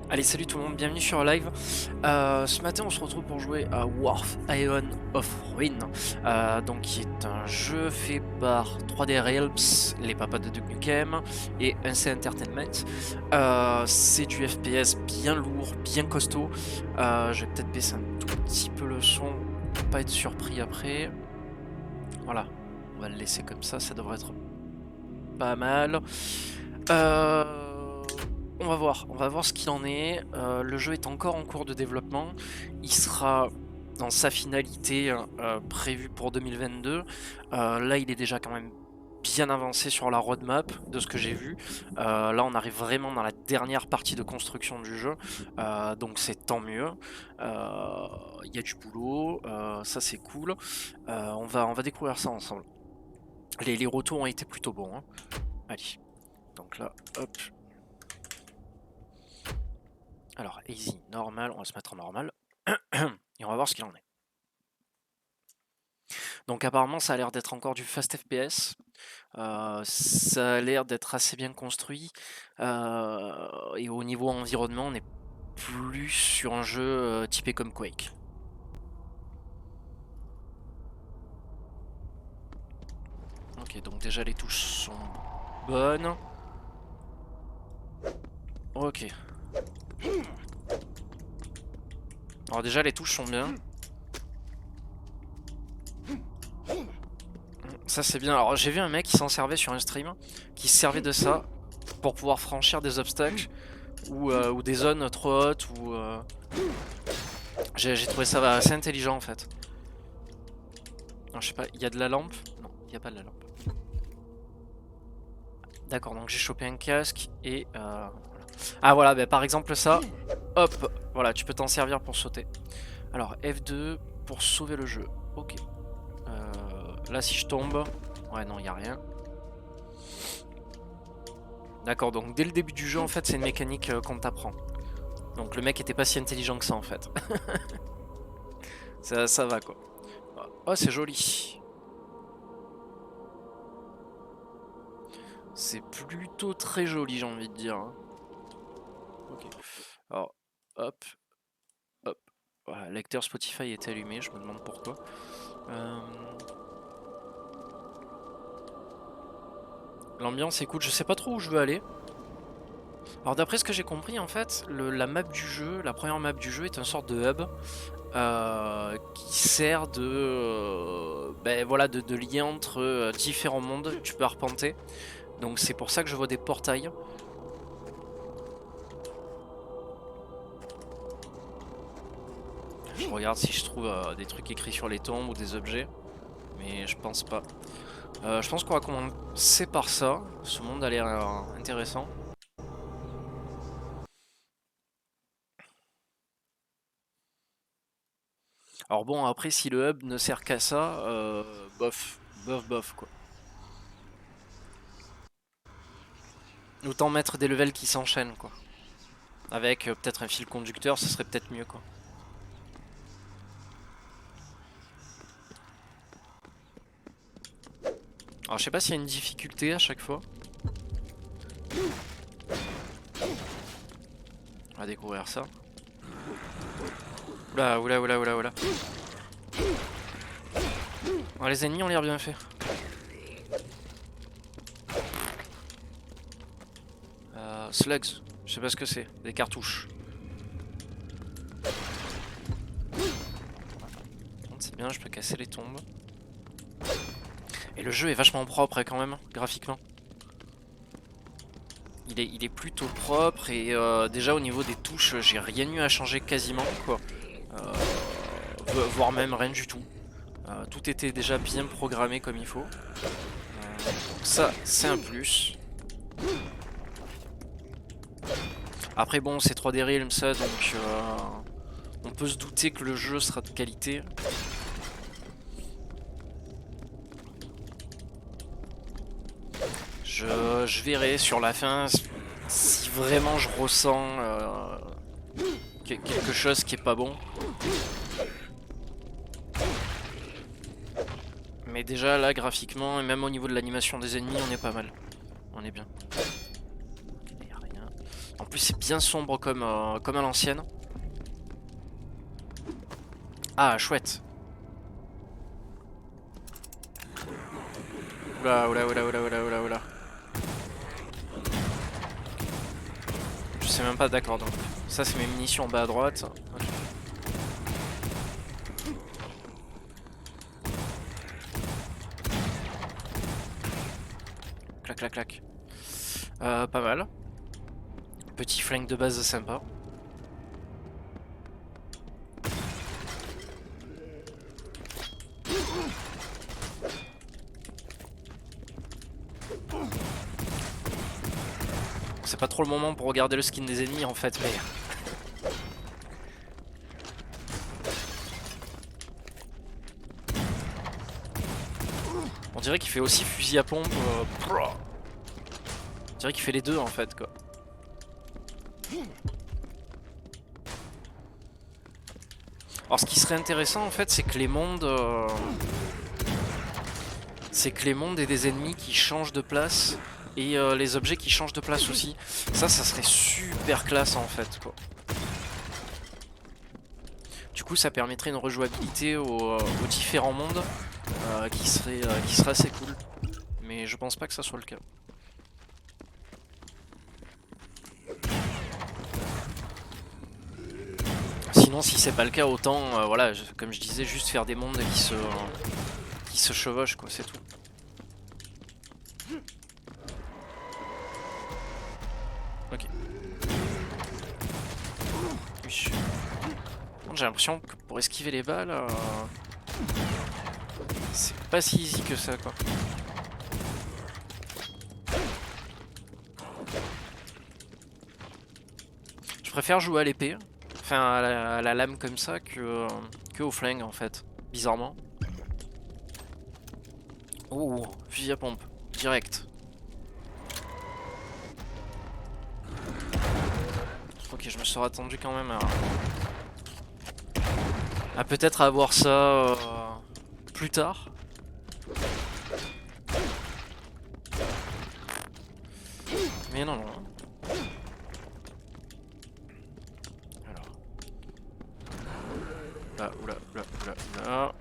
Allez, salut tout le monde, bienvenue sur live. Ce matin, on se retrouve pour jouer à Warf Aeon of Ruin, donc qui est un jeu fait par 3D Realms, les papas de Duke Nukem et NC Entertainment. C'est du FPS bien lourd, bien costaud. Je vais peut-être baisser un tout petit peu le son pour pas être surpris après. Voilà, on va le laisser comme ça devrait être pas mal. On va voir ce qu'il en est. Le jeu est encore en cours de développement. Il sera dans sa finalité prévue pour 2022. Là, il est déjà quand même bien avancé sur la roadmap de ce que j'ai vu. Là, on arrive vraiment dans la dernière partie de construction du jeu, donc c'est tant mieux. Il y a du boulot, ça c'est cool. On va découvrir ça ensemble. Les retours ont été plutôt bons, hein. Allez, donc là, hop. Alors, easy, normal, on va se mettre en normal. Et on va voir ce qu'il en est. Donc apparemment ça a l'air d'être encore du fast FPS. Ça a l'air d'être assez bien construit. Et au niveau environnement, on est plus sur un jeu typé comme Quake. Ok, donc déjà les touches sont bonnes. Ok. Alors déjà les touches sont bien. Ça c'est bien. Alors j'ai vu un mec qui s'en servait sur un stream, qui se servait de ça pour pouvoir franchir des obstacles ou des zones trop hautes. J'ai trouvé ça assez intelligent en fait. Non, je sais pas, il y a de la lampe? Non, il n'y a pas de la lampe. D'accord, donc j'ai chopé un casque et voilà. Ah voilà, bah, par exemple ça, hop, voilà, tu peux t'en servir pour sauter. Alors F2 pour sauver le jeu. Ok. Là si je tombe, ouais non, il n'y a rien. D'accord, donc dès le début du jeu en fait c'est une mécanique qu'on t'apprend. Donc le mec était pas si intelligent que ça en fait. Ça va quoi. Oh c'est joli. C'est plutôt très joli j'ai envie de dire, hein. Ok. Alors, hop, hop. Voilà, lecteur Spotify est allumé, je me demande pourquoi. L'ambiance est cool, je sais pas trop où je veux aller. Alors d'après ce que j'ai compris en fait, la map du jeu, la première map du jeu est une sorte de hub qui sert ben, voilà, de lien entre différents mondes, tu peux arpenter. Donc c'est pour ça que je vois des portails. Je regarde si je trouve des trucs écrits sur les tombes ou des objets, mais je pense pas. Je pense qu'on va commencer par ça. Ce monde a l'air intéressant. Alors bon, après, si le hub ne sert qu'à ça, bof, bof, quoi. Autant mettre des levels qui s'enchaînent, quoi. Avec peut-être un fil conducteur, ce serait peut-être mieux, quoi. Alors je sais pas s'il y a une difficulté à chaque fois. On va découvrir ça. Oula, oula, oula, oula, oula. Alors, les ennemis ont l'air bien faits. Slugs, je sais pas ce que c'est. Des cartouches. C'est bien, je peux casser les tombes. Et le jeu est vachement propre quand même, graphiquement. Il est plutôt propre et déjà au niveau des touches, j'ai rien eu à changer quasiment, quoi. Voire même rien du tout. Tout était déjà bien programmé comme il faut. Donc ça, c'est un plus. Après bon, c'est 3D Realms ça, donc on peut se douter que le jeu sera de qualité. Je verrai sur la fin si vraiment je ressens quelque chose qui est pas bon. Mais déjà là graphiquement et même au niveau de l'animation des ennemis on est pas mal. On est bien. plus c'est bien sombre comme à l'ancienne. Ah chouette. Oula oula oula oula oula oula oula. Je sais même pas, d'accord, donc ça c'est mes munitions en bas à droite. Okay. Clac clac clac. Pas mal. Petit flingue de base sympa. C'est pas trop le moment pour regarder le skin des ennemis en fait, mais... On dirait qu'il fait aussi fusil à pompe. On dirait qu'il fait les deux en fait quoi. Alors ce qui serait intéressant en fait c'est que les mondes... C'est que les mondes aient des ennemis qui changent de place. Et les objets qui changent de place aussi. Ça serait super classe en fait quoi. Du coup ça permettrait une rejouabilité aux différents mondes qui serait assez cool. Mais je pense pas que ça soit le cas. Sinon si c'est pas le cas autant voilà, comme je disais, juste faire des mondes qui se chevauchent quoi, c'est tout. Ok. Oui. J'ai l'impression que pour esquiver les balles, c'est pas si easy que ça quoi. Je préfère jouer à l'épée, enfin à la lame comme ça que au flingue en fait, bizarrement. Oh, fusil à pompe, direct. Ok, je me serais attendu quand même à peut-être avoir ça plus tard. Mais non, non. Alors. Là, oula, oula, oula, oula.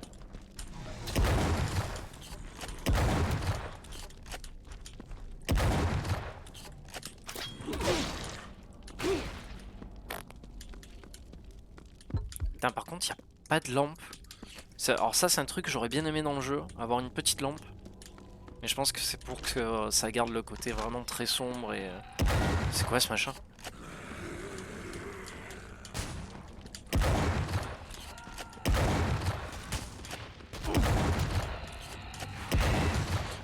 Putain, par contre, il n'y a pas de lampe. Alors ça, c'est un truc que j'aurais bien aimé dans le jeu, avoir une petite lampe. Mais je pense que c'est pour que ça garde le côté vraiment très sombre et... C'est quoi ce machin?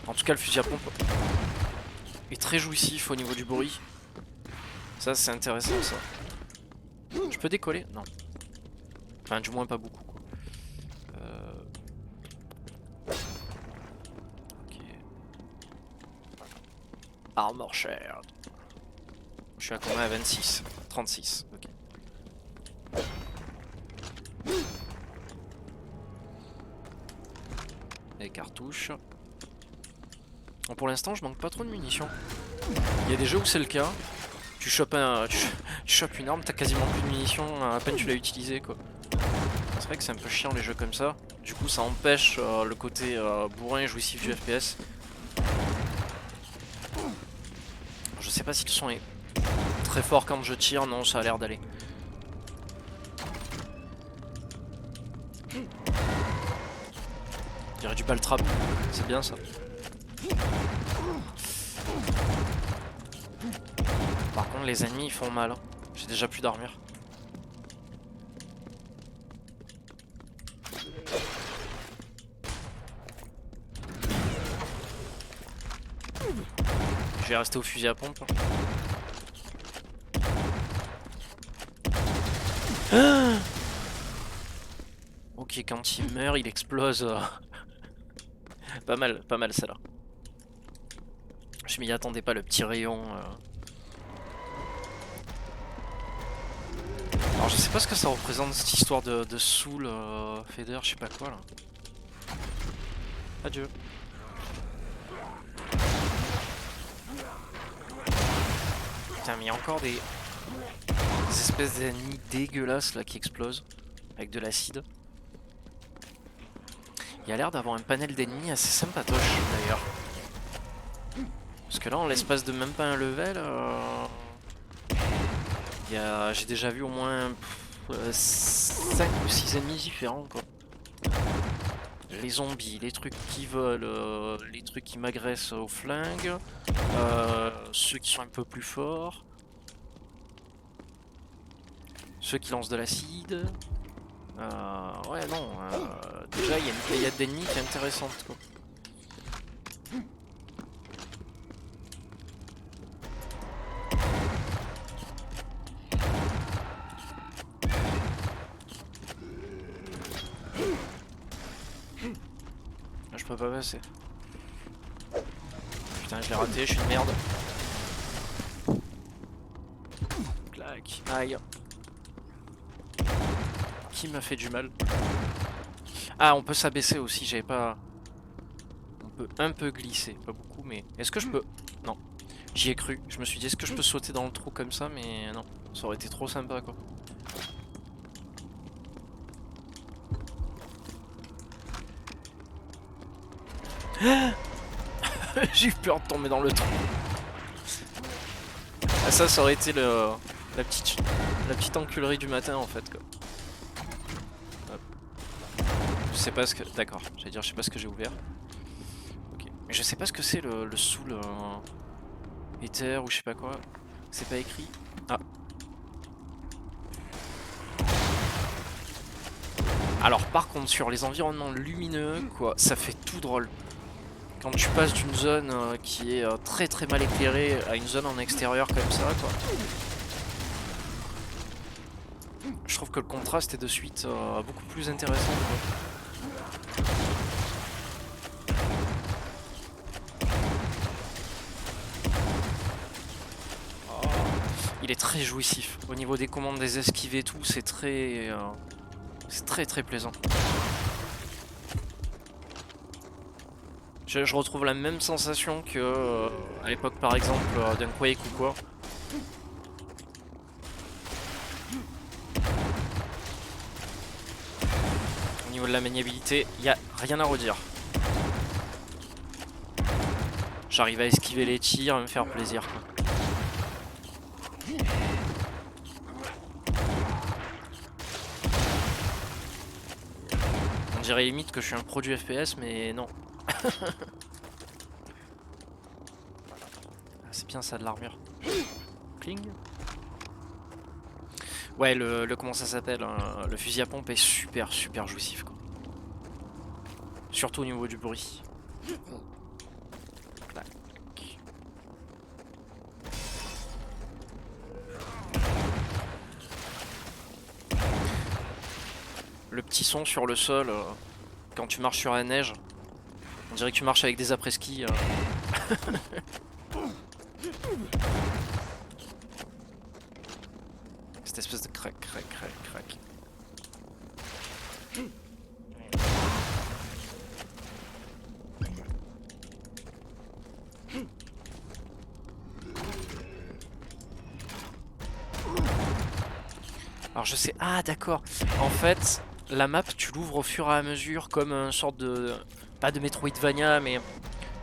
En tout cas, le fusil à pompe est très jouissif au niveau du bruit. Ça, c'est intéressant, ça. Je peux décoller? Non. Enfin, du moins pas beaucoup, quoi. Ok. Armor shared. Je suis à combien? À 26. 36, ok. Les cartouches. Bon, pour l'instant, je manque pas trop de munitions. Il y a des jeux où c'est le cas. Tu chopes une arme, t'as quasiment plus de munitions, à peine tu l'as utilisé quoi. C'est vrai que c'est un peu chiant les jeux comme ça. Du coup ça empêche le côté bourrin et jouissif du FPS. Je sais pas si le son est très fort quand je tire, non ça a l'air d'aller. Je dirais du ball trap, c'est bien ça. Par contre les ennemis ils font mal, hein. J'ai déjà plus d'armure. Je vais rester au fusil à pompe. Ah ok, quand il meurt il explose. Pas mal celle-là. Je m'y attendais pas, le petit rayon. Alors je sais pas ce que ça représente cette histoire de Soul Feather, je sais pas quoi là. Adieu. Putain mais il y a encore des... Des espèces d'ennemis dégueulasses là qui explosent avec de l'acide. Il y a l'air d'avoir un panel d'ennemis assez sympatoche d'ailleurs. Parce que là, en l'espace de même pas un level, j'ai déjà vu au moins 5 ou 6 ennemis différents quoi. Les zombies, les trucs qui volent, les trucs qui m'agressent au flingue, ceux qui sont un peu plus forts, ceux qui lancent de l'acide. Ouais non, déjà il y a une pléiade d'ennemis qui est intéressante quoi. Là, je peux pas passer. Putain, je l'ai raté, je suis une merde. Clac, aïe. Qui m'a fait du mal? Ah, on peut s'abaisser aussi, j'avais pas... On peut un peu glisser, pas beaucoup, mais... Est-ce que je peux... Non, j'y ai cru. Je me suis dit, est-ce que je peux sauter dans le trou comme ça? Mais non, ça aurait été trop sympa, quoi. J'ai eu peur de tomber dans le trou. Ah, ça aurait été la petite enculerie du matin, en fait, quoi. Je sais pas ce que... D'accord, j'allais dire je sais pas ce que j'ai ouvert. Ok. Mais je sais pas ce que c'est le soul éther ou je sais pas quoi. C'est pas écrit. Ah. Alors par contre sur les environnements lumineux quoi, ça fait tout drôle. Quand tu passes d'une zone qui est très très mal éclairée à une zone en extérieur comme ça quoi. Je trouve que le contraste est de suite beaucoup plus intéressant quoi. Il est très jouissif. Au niveau des commandes, des esquives et tout, c'est très très plaisant. Je retrouve la même sensation que à l'époque par exemple d'un Quake ou quoi. Au niveau de la maniabilité, il n'y a rien à redire. J'arrive à esquiver les tirs, à me faire plaisir quoi. On dirait limite que je suis un pro du FPS, mais non. C'est bien ça de l'armure. Cling. Ouais, le comment ça s'appelle, hein, le fusil à pompe est super jouissif quoi. Surtout au niveau du bruit. Clac. Le petit son sur le sol quand tu marches sur la neige. On dirait que tu marches avec des après-ski. Cette espèce de crac. Alors je sais... Ah d'accord. En fait, la map tu l'ouvres au fur et à mesure comme une sorte de... Pas de Metroidvania mais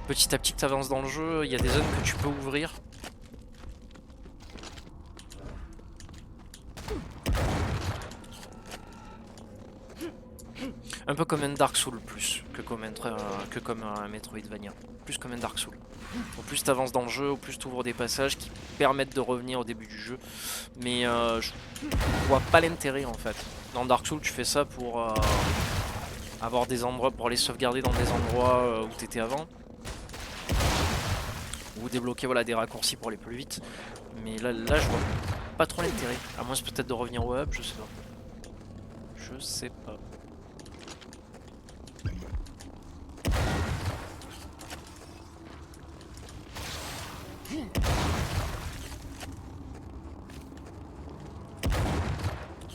petit à petit tu avances dans le jeu. Il y a des zones que tu peux ouvrir. Un peu comme un Dark Souls plus que comme un Metroidvania. Plus comme un Dark Souls. Au plus tu avances dans le jeu, au plus tu ouvres des passages qui permettent de revenir au début du jeu. Mais je vois pas l'intérêt en fait. Dans Dark Souls tu fais ça pour avoir des endroits, pour les sauvegarder dans des endroits où tu étais avant. Ou débloquer voilà, des raccourcis pour aller plus vite. Mais là je vois pas trop l'intérêt. À moins peut-être de revenir au hub, je sais pas. Je sais pas.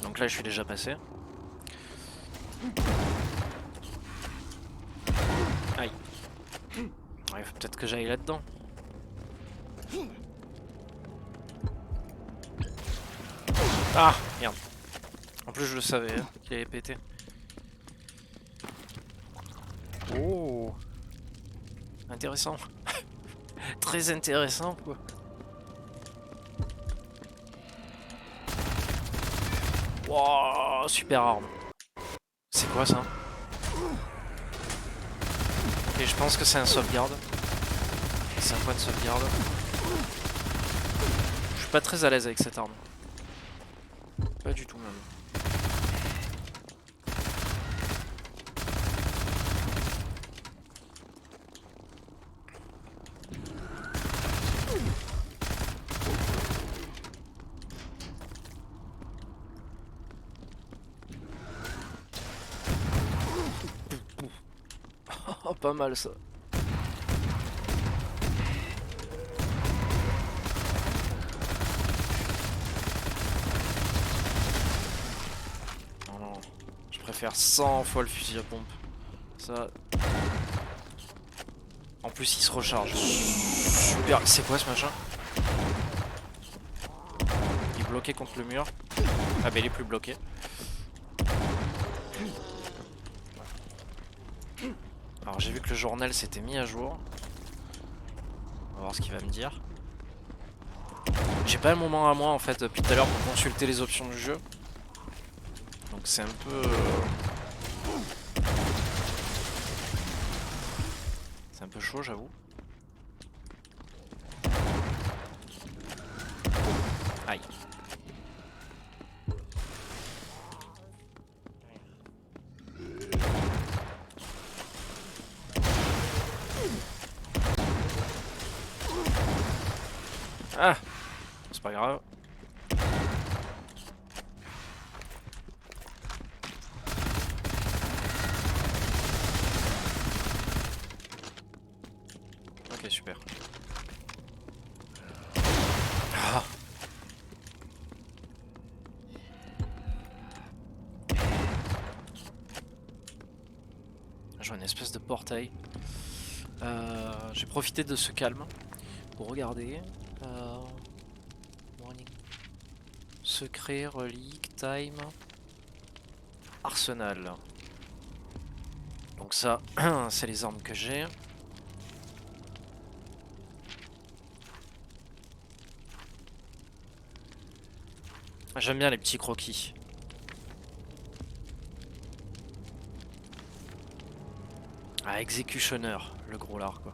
Donc là je suis déjà passé. Aïe. Ouais, faut peut-être que j'aille là-dedans. Ah merde. En plus je le savais hein, qu'il allait péter. Oh, intéressant. Très intéressant quoi. Wow, super arme. C'est quoi ça? Ok, je pense que c'est un sauvegarde. C'est un point de sauvegarde. Je suis pas très à l'aise avec cette arme. Pas du tout même. Oh, pas mal ça. Oh non, je préfère 100 fois le fusil à pompe. Ça. En plus, il se recharge. Super. C'est quoi ce machin? Il est bloqué contre le mur. Ah, bah il est plus bloqué. Alors, j'ai vu que le journal s'était mis à jour. On va voir ce qu'il va me dire. J'ai pas un moment à moi en fait depuis tout à l'heure pour consulter les options du jeu. Donc c'est un peu... C'est un peu chaud j'avoue. Aïe. Ah, c'est pas grave. Ok, super. Ah. Je vois une espèce de portail. J'ai profité de ce calme pour regarder. Warning. Secret, relique, time, arsenal. Donc ça, c'est les armes que j'ai. J'aime bien les petits croquis. Ah, Executioner, le gros lard quoi.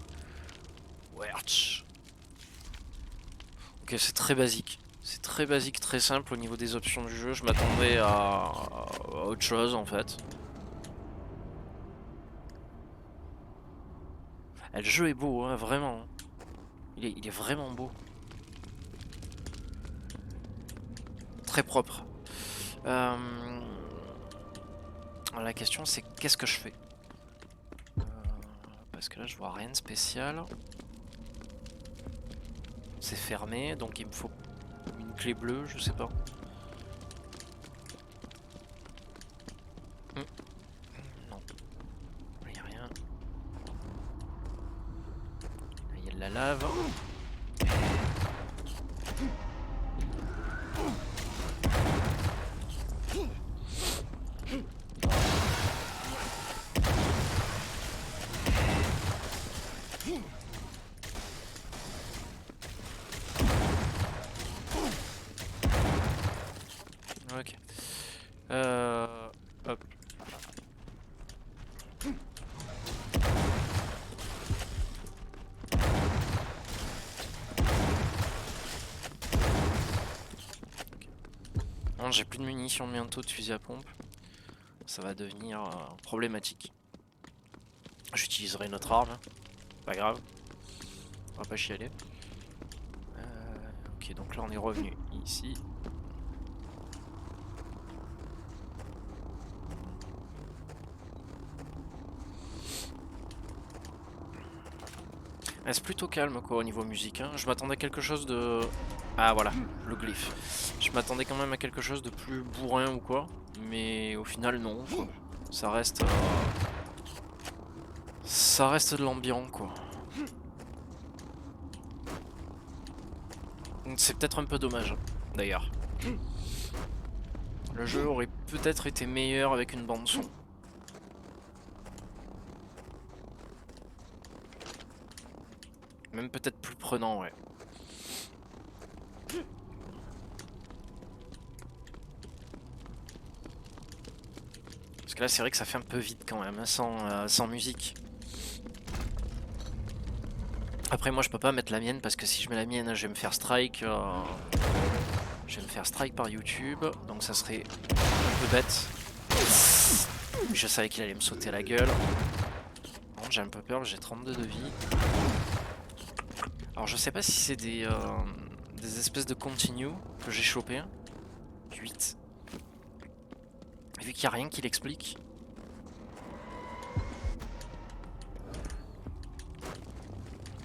Werch. Ok, c'est très basique. C'est très basique, très simple au niveau des options du jeu. Je m'attendais à autre chose en fait. Le jeu est beau, hein, vraiment. Il est vraiment beau. Très propre. La question c'est qu'est-ce que je fais parce que là je vois rien de spécial. C'est fermé, donc il me faut une clé bleue, je sais pas. Non. Il n'y a rien. Il y a de la lave. Ok. Hop. Non, j'ai plus de munitions bientôt de fusil à pompe. Ça va devenir problématique. J'utiliserai notre arme. Pas grave. On va pas chialer. Ok, donc là on est revenu ici. C'est plutôt calme quoi au niveau musique. Hein. Je m'attendais à quelque chose de... Ah voilà, le glyphe. Je m'attendais quand même à quelque chose de plus bourrin ou quoi. Mais au final non. Quoi. Ça reste... Ça reste de l'ambiant quoi. C'est peut-être un peu dommage d'ailleurs. Le jeu aurait peut-être été meilleur avec une bande son. Même peut-être plus prenant, ouais. Parce que là, c'est vrai que ça fait un peu vide quand même, hein, sans musique. Après, moi, je peux pas mettre la mienne parce que si je mets la mienne, je vais me faire strike. Je vais me faire strike par YouTube, donc ça serait un peu bête. Je savais qu'il allait me sauter à la gueule. J'ai un peu peur, j'ai 32 de vie. Alors je sais pas si c'est des espèces de continue que j'ai chopé. 8. Vu qu'il n'y a rien qui l'explique.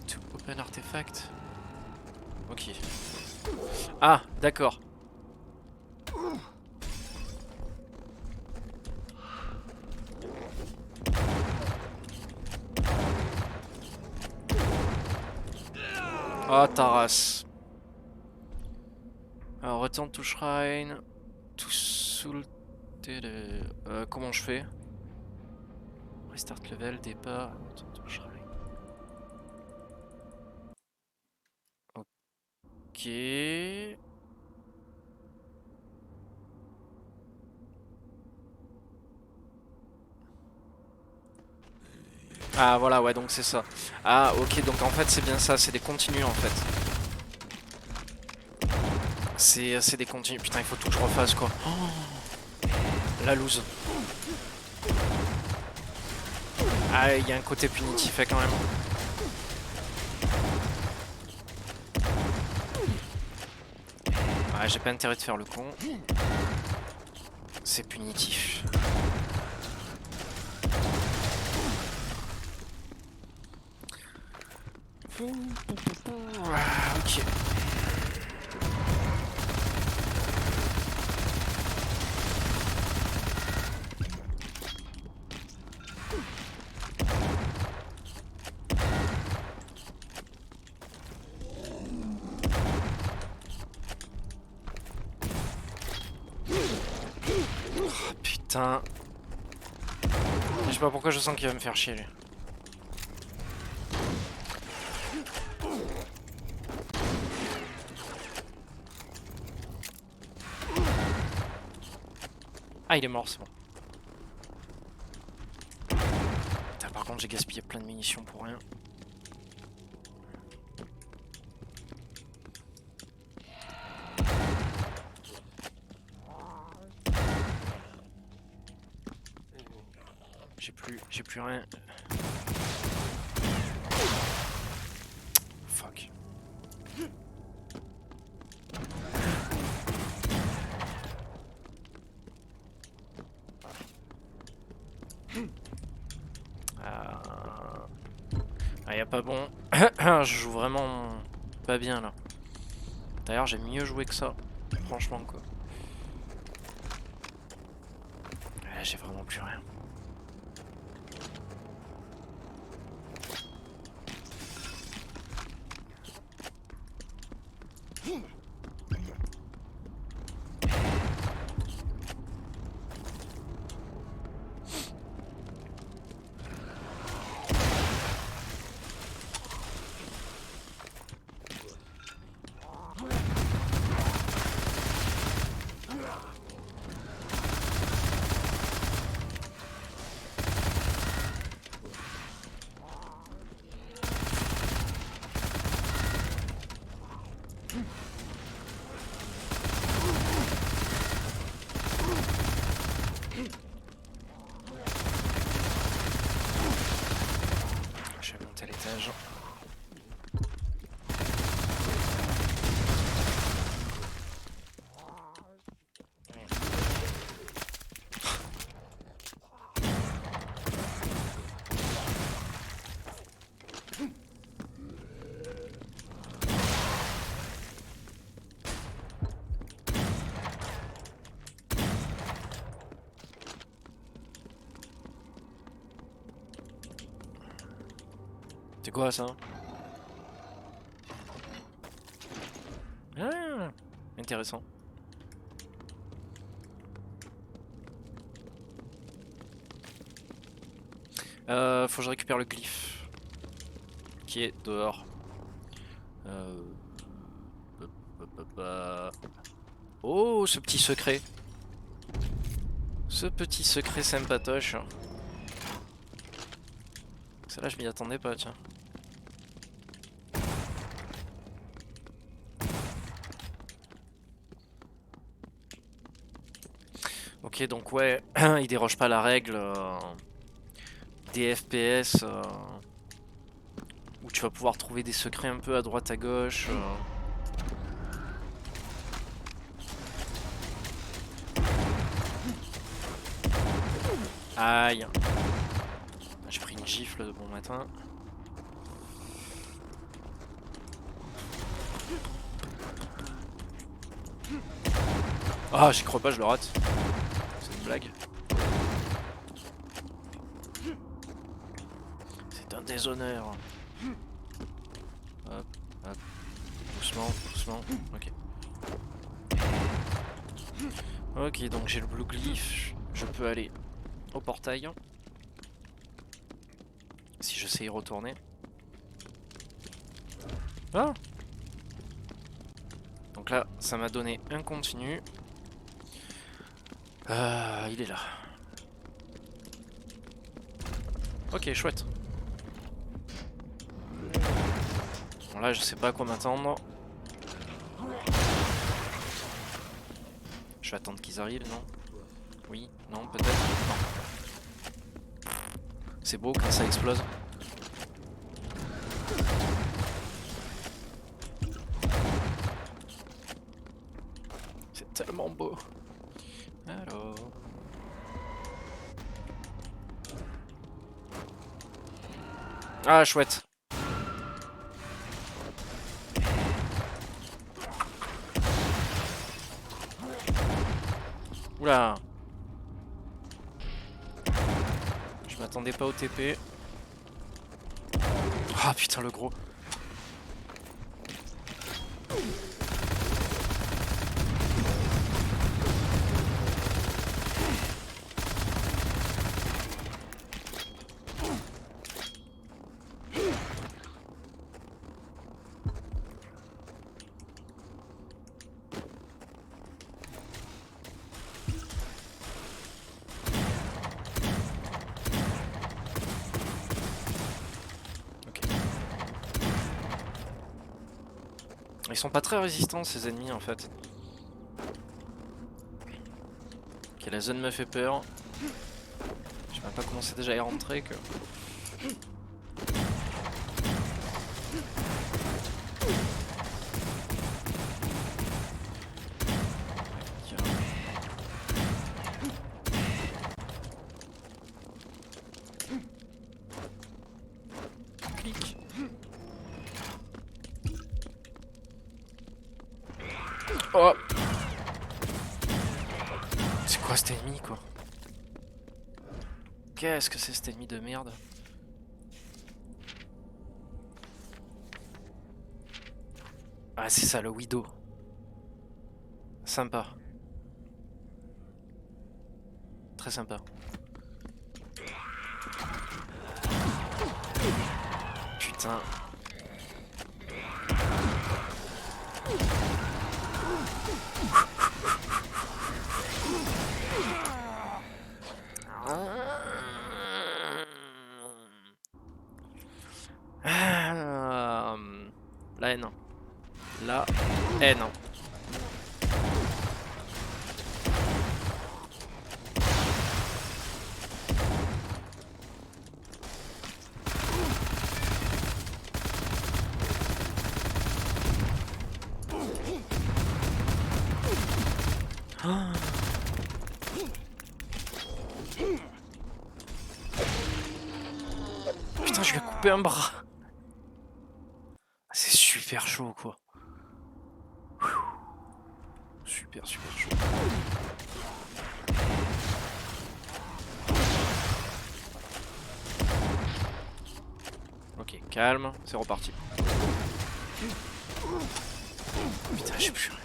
To open artefact. Ok. Ah, d'accord. Ah, Taras. Alors, return to shrine. To soul. Comment je fais? Restart level, départ. Return to shrine. Ok. Ah voilà, ouais, donc c'est ça. Ah ok, donc en fait c'est bien ça, c'est des continues en fait. C'est des continues. Putain, il faut tout que je refasse quoi. Oh, la loose. Ah, il y a un côté punitif quand même. Ouais, j'ai pas intérêt de faire le con. C'est punitif. Ok. Oh, putain. Je sais pas pourquoi je sens qu'il va me faire chier lui. Ah, il est mort, c'est bon. Putain, par contre, j'ai gaspillé plein de munitions pour rien. J'ai plus rien. Fuck. Ah, y a pas bon. Je joue vraiment pas bien là. D'ailleurs, j'ai mieux joué que ça. Franchement, quoi. J'ai vraiment plus rien. Je vais monter à l'étage. C'est quoi ça? Ah, intéressant. Faut que je récupère le glyphe. Qui est dehors. Oh, ce petit secret. Ce petit secret sympatoche. Celle-là, je m'y attendais pas, tiens. Ok, donc ouais, il déroge pas la règle des FPS où tu vas pouvoir trouver des secrets un peu à droite à gauche. Aïe. J'ai pris une gifle de bon matin. Ah, j'y crois pas, je le rate. C'est une blague. C'est un déshonneur. Hop, hop. Doucement, doucement. Ok. Ok, donc j'ai le blue glyph. Je peux aller au portail. Si je sais y retourner. Ah! Donc là, ça m'a donné un continu. Il est là. Ok, chouette. Bon là, je sais pas à quoi m'attendre. Je vais attendre qu'ils arrivent, non? Oui, non, peut-être. Non. C'est beau quand ça explose. C'est tellement beau. Alors... Ah, chouette. Oula. Je m'attendais pas au TP. Ah putain, le gros. Ils sont pas très résistants ces ennemis en fait. Ok, la zone me fait peur. Je sais même pas comment c'est déjà y rentrer que... Clic. Oh! C'est quoi cet ennemi quoi? Qu'est-ce que c'est cet ennemi de merde? Ah c'est ça le Widow. Sympa. Très sympa. Putain. La haine. La haine. Putain, je lui ai coupé un bras. C'est super chaud quoi. Super chaud. Ok, calme, c'est reparti. Putain, j'ai plus rien.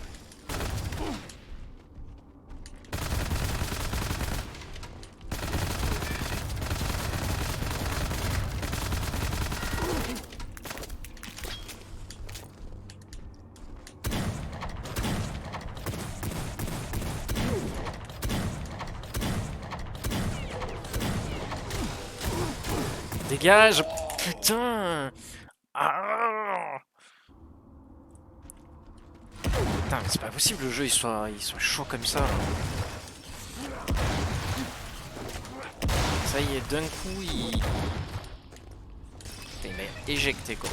Dégage! Putain! Ah! Putain, mais c'est pas possible le jeu il soit chaud comme ça. Ça y est, d'un coup il... Putain, il m'a éjecté quoi.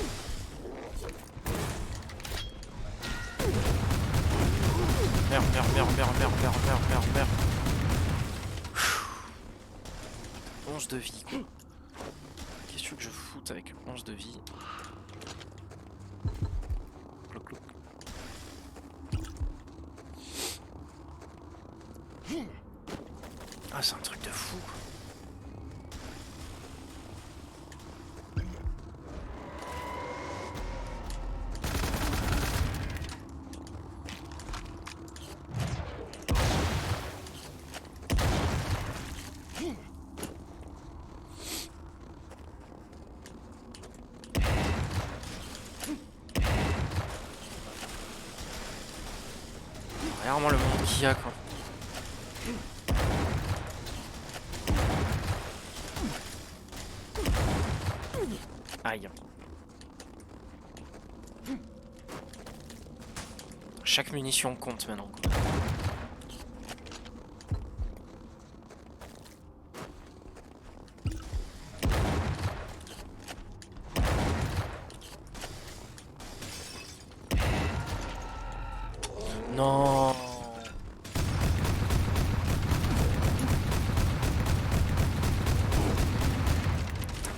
Merde, merde, merde, merde, merde, merde, merde, merde, merde. 11 de vie quoi. Qu'est-ce que je foute avec 11 de vie? Cloc, cloc. Ah, c'est un truc de fou. Vraiment le monde qu'il y a quoi. Aïe. Chaque munition compte maintenant quoi. Non.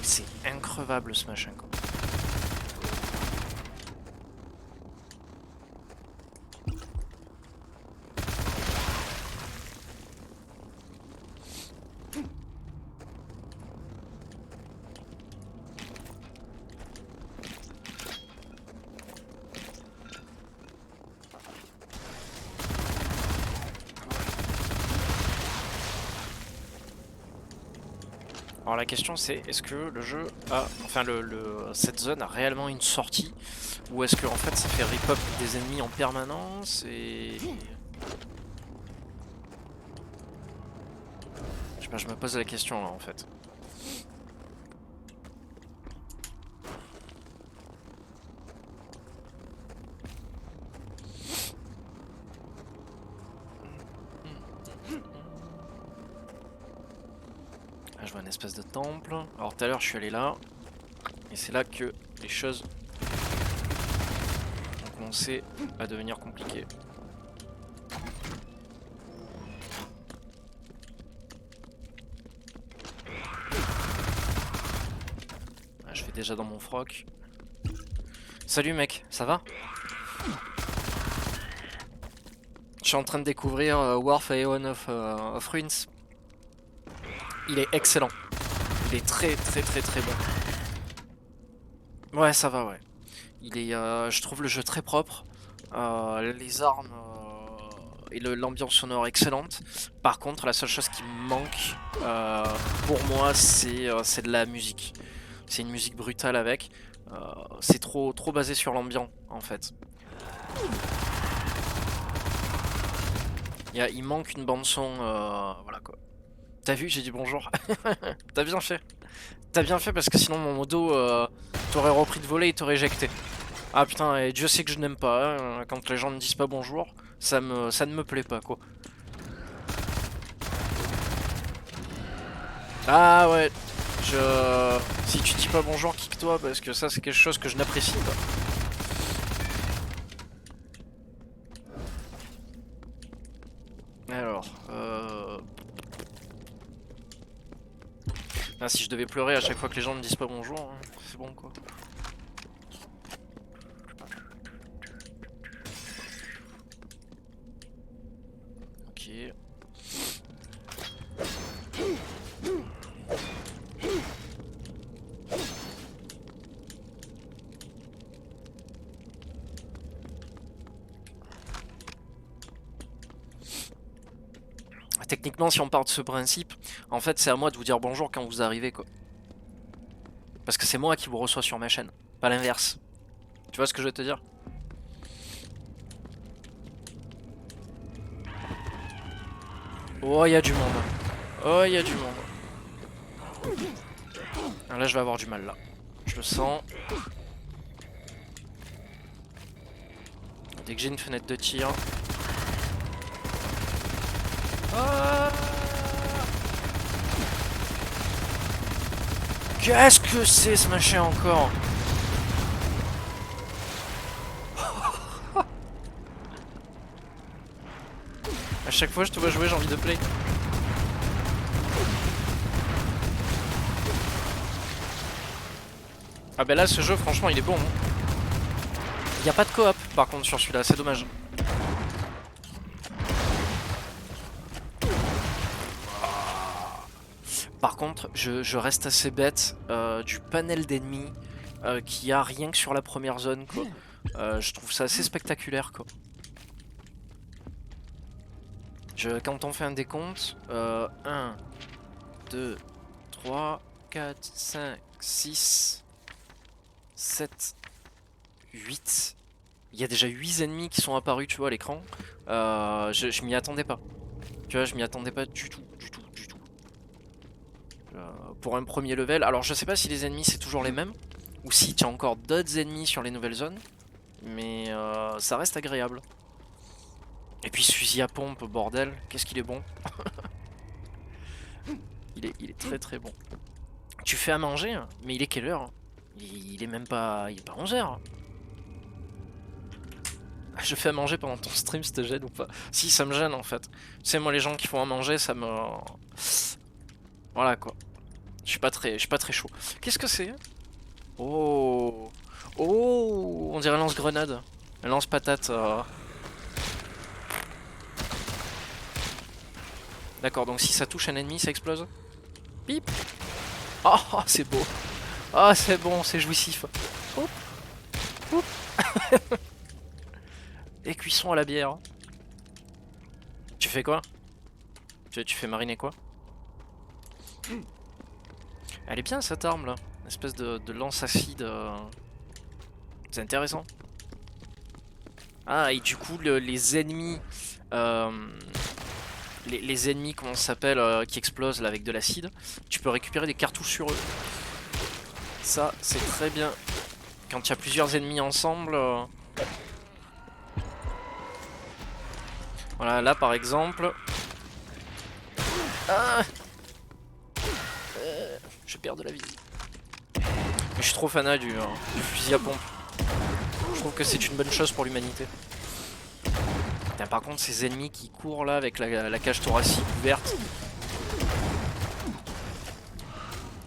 C'est increvable ce machin quoi. Alors la question c'est est-ce que le jeu a, enfin cette zone a réellement une sortie ou est-ce que en fait ça fait rip-up des ennemis en permanence et... Je sais pas, je me pose la question là en fait. Là je vois un espèce de temple. Alors tout à l'heure je suis allé là et c'est là que les choses ont commencé à devenir compliquées. Là, je vais déjà dans mon froc. Salut mec, ça va? Je suis en train de découvrir Warf Aeon of Ruins. Il est excellent. Il est très très très très bon. Ouais, ça va, ouais. Il est, je trouve le jeu très propre. Les armes et l'ambiance sonore excellente. Par contre, la seule chose qui me manque pour moi, c'est de la musique. C'est une musique brutale avec. C'est trop basé sur l'ambiance en fait. Il manque une bande son, voilà quoi. T'as vu, j'ai dit bonjour. T'as bien fait. T'as bien fait parce que sinon mon modo t'aurait repris de voler et t'aurait éjecté. Ah putain, et Dieu sait que je n'aime pas, hein, quand les gens ne disent pas bonjour, ça ne me plaît pas quoi. Ah ouais, si tu dis pas bonjour, kick-toi parce que ça c'est quelque chose que je n'apprécie pas. Alors, ah, si je devais pleurer à chaque fois que les gens ne disent pas bonjour, hein, c'est bon quoi. Ok. Techniquement, si on part de ce principe, en fait, c'est à moi de vous dire bonjour quand vous arrivez, quoi. Parce que c'est moi qui vous reçois sur ma chaîne, pas l'inverse. Tu vois ce que je veux te dire? Oh, il y a du monde. Oh, il y a du monde. Ah, là je vais avoir du mal là. Je le sens. Dès que j'ai une fenêtre de tir. Ah, qu'est-ce que c'est ce machin encore? À chaque fois je te vois jouer, j'ai envie de play. Ah bah là ce jeu franchement il est bon. Il n'y a pas de coop par contre sur celui-là, c'est dommage. Par contre je reste assez bête du panel d'ennemis qu'il y a rien que sur la première zone quoi. Je trouve ça assez spectaculaire quoi. Quand on fait un décompte, 1, 2, 3, 4, 5, 6, 7, 8. Il y a déjà 8 ennemis qui sont apparus, tu vois, à l'écran. Je m'y attendais pas. Tu vois, je m'y attendais pas du tout, du tout, du tout. Pour un premier level, alors je sais pas si les ennemis c'est toujours les mêmes, ou si tu as encore d'autres ennemis sur les nouvelles zones, mais ça reste agréable. Et puis ce fusil à pompe, bordel, qu'est-ce qu'il est bon. il est très très bon. Tu fais à manger, hein, mais il est quelle heure? Il est même pas... Il est pas 11h. Je fais à manger pendant ton stream, ça te gêne ou pas? Si, ça me gêne en fait. Tu sais, moi les gens qui font à manger, ça me... Voilà quoi. Je suis pas très chaud. Qu'est-ce que c'est? Oh. Oh. On dirait lance-grenade. Lance-patate. D'accord, donc si ça touche un ennemi, ça explose? Pip. Oh, c'est beau. Ah, c'est bon, c'est jouissif. Hop. Hop. Et cuisson à la bière. Tu fais quoi? Tu fais mariner quoi? Elle est bien cette arme là. Une espèce de lance acide. C'est intéressant. Ah, et du coup, les ennemis. Les ennemis, comment ça s'appelle, qui explosent là avec de l'acide, tu peux récupérer des cartouches sur eux. Ça, c'est très bien. Quand il y a plusieurs ennemis ensemble. Voilà, là par exemple. Ah, je perds de la vie. Mais je suis trop fanat du fusil à pompe. Je trouve que c'est une bonne chose pour l'humanité. Par contre, ces ennemis qui courent là avec la cage thoracique ouverte,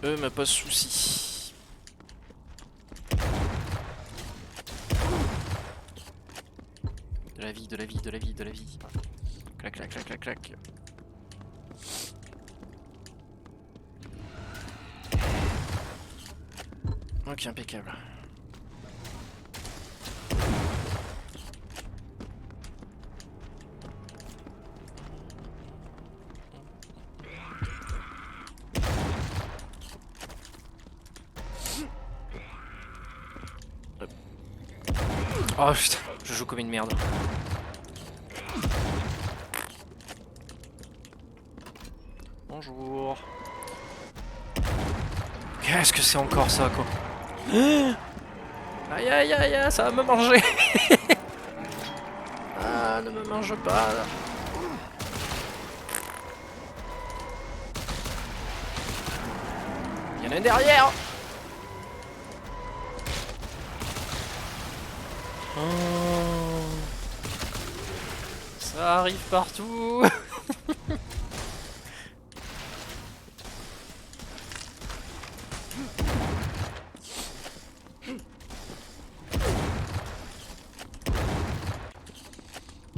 eux me posent souci. De la vie, de la vie, de la vie, de la vie. Clac, clac, clac, clac, clac. Ok, impeccable. Oh putain, je joue comme une merde. Bonjour. Qu'est-ce que c'est encore ça quoi? Aïe aïe aïe aïe, ça va me manger. Ah, ne me mange pas. Il y en a un derrière. Oh. Ça arrive partout.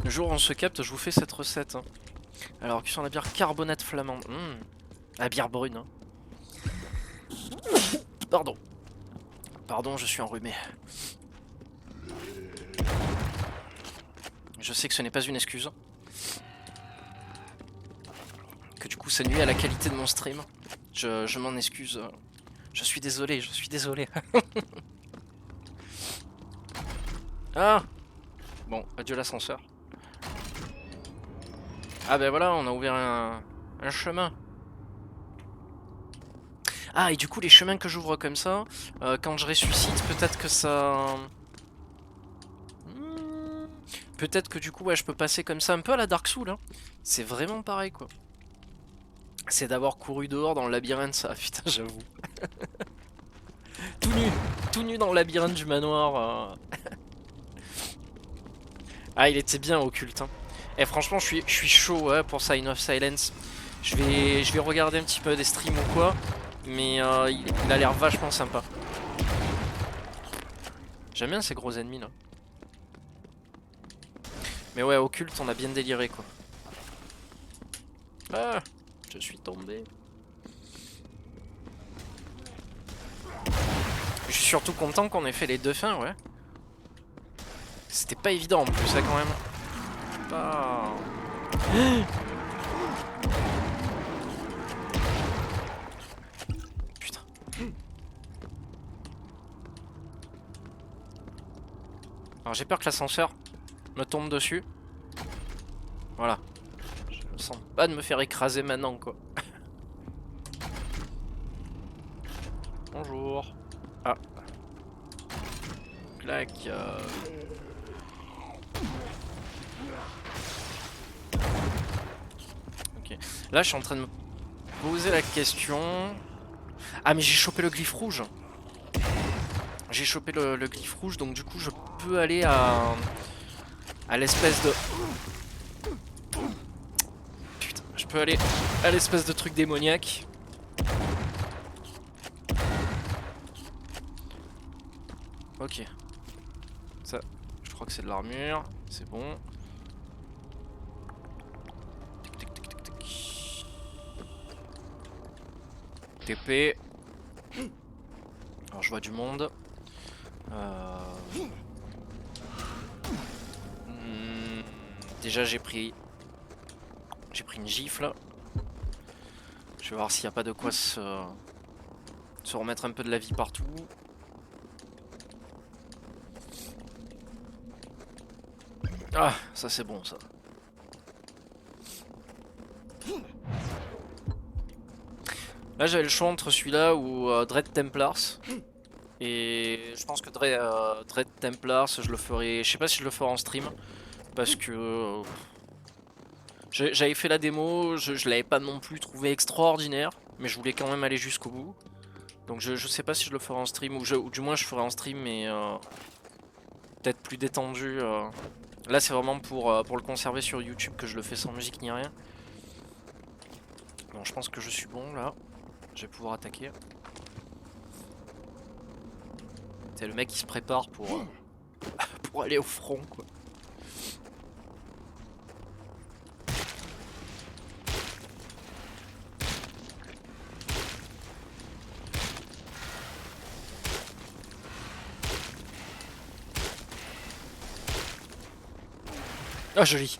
Le jour où on se capte, je vous fais cette recette. Alors, cuisson à la bière carbonate flamande. La bière brune. Hein. Pardon. Pardon, je suis enrhumé. Je sais que ce n'est pas une excuse. Que du coup ça nuit à la qualité de mon stream. Je m'en excuse. Je suis désolé, je suis désolé. Ah. Bon, adieu l'ascenseur. Ah ben voilà, on a ouvert un chemin. Ah, et du coup, les chemins que j'ouvre comme ça, quand je ressuscite, peut-être que ça... Hmm, peut-être que du coup, ouais, je peux passer comme ça, un peu à la Dark Souls, hein. C'est vraiment pareil, quoi. C'est d'avoir couru dehors dans le labyrinthe, ça, putain, j'avoue. Tout nu, tout nu dans le labyrinthe du manoir. Ah, il était bien occulte, hein. Et franchement, je suis chaud, ouais, pour Sign of Silence. Je vais regarder un petit peu des streams ou quoi, mais il a l'air vachement sympa. J'aime bien ces gros ennemis là. Mais ouais, occulte, on a bien déliré quoi. Ah, je suis tombé. Je suis surtout content qu'on ait fait les deux fins, ouais. C'était pas évident en plus, ça quand même. Pas... Putain. Alors j'ai peur que l'ascenseur me tombe dessus. Voilà. Je sens pas de me faire écraser maintenant quoi. Bonjour. Ah. Clac. Ok. Là je suis en train de me poser la question. Ah mais j'ai chopé le glyphe rouge. J'ai chopé le glyphe rouge, donc du coup je peux aller à l'espèce de... Putain, je peux aller à l'espèce de truc démoniaque. Ok. Ça, je crois que c'est de l'armure, c'est bon. Tic, tic, tic, tic, tic. TP. Alors je vois du monde. Déjà j'ai pris une gifle. Je vais voir s'il n'y a pas de quoi se remettre un peu de la vie partout. Ah, ça c'est bon ça. Là j'avais le choix entre celui-là ou Dread Templars. Et je pense que Dread Templars, je le ferai. Je sais pas si je le ferai en stream. Parce que j'avais fait la démo, je l'avais pas non plus trouvé extraordinaire. Mais je voulais quand même aller jusqu'au bout. Donc je sais pas si je le ferai en stream ou du moins je ferai en stream mais peut-être plus détendu. Là c'est vraiment pour le conserver sur YouTube que je le fais sans musique ni rien. Bon je pense que je suis bon là. Je vais pouvoir attaquer. C'est le mec qui se prépare pour, pour aller au front quoi. Ah joli.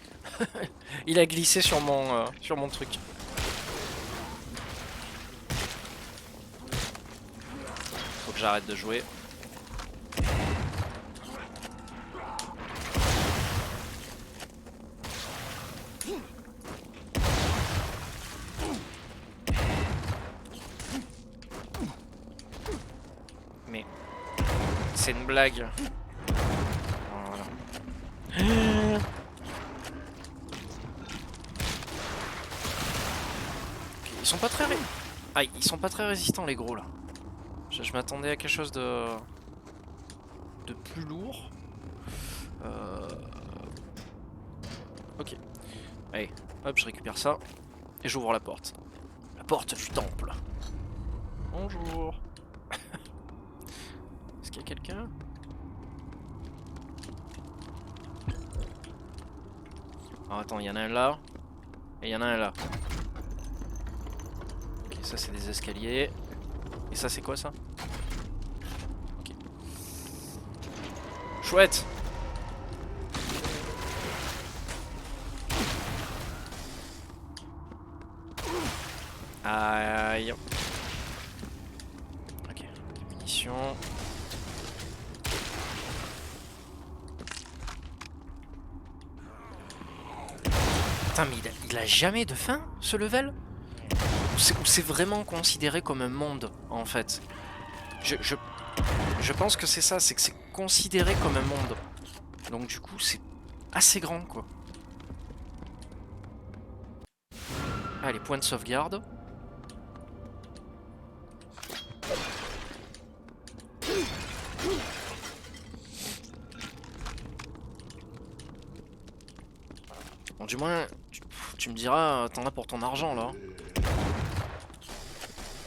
Il a glissé sur mon truc. Faut que j'arrête de jouer. Mais c'est une blague. Voilà. Ils sont pas très ils sont pas très résistants les gros là. Je m'attendais à quelque chose de plus lourd. Ok. Allez, hop, je récupère ça. Et j'ouvre la porte. La porte du temple. Bonjour. Est-ce qu'il y a quelqu'un? Alors attends, il y en a un là. Et il y en a un là. Ok, ça c'est des escaliers. Et ça c'est quoi ça? Ok. Chouette. Aïe. Ok, des munitions. Putain mais il a jamais de fin ce level? où c'est vraiment considéré comme un monde, en fait. Je, je, je pense que c'est ça, c'est que c'est considéré comme un monde. Donc du coup, c'est assez grand, quoi. Allez, point de sauvegarde. Bon, du moins, tu me diras, t'en as pour ton argent, là.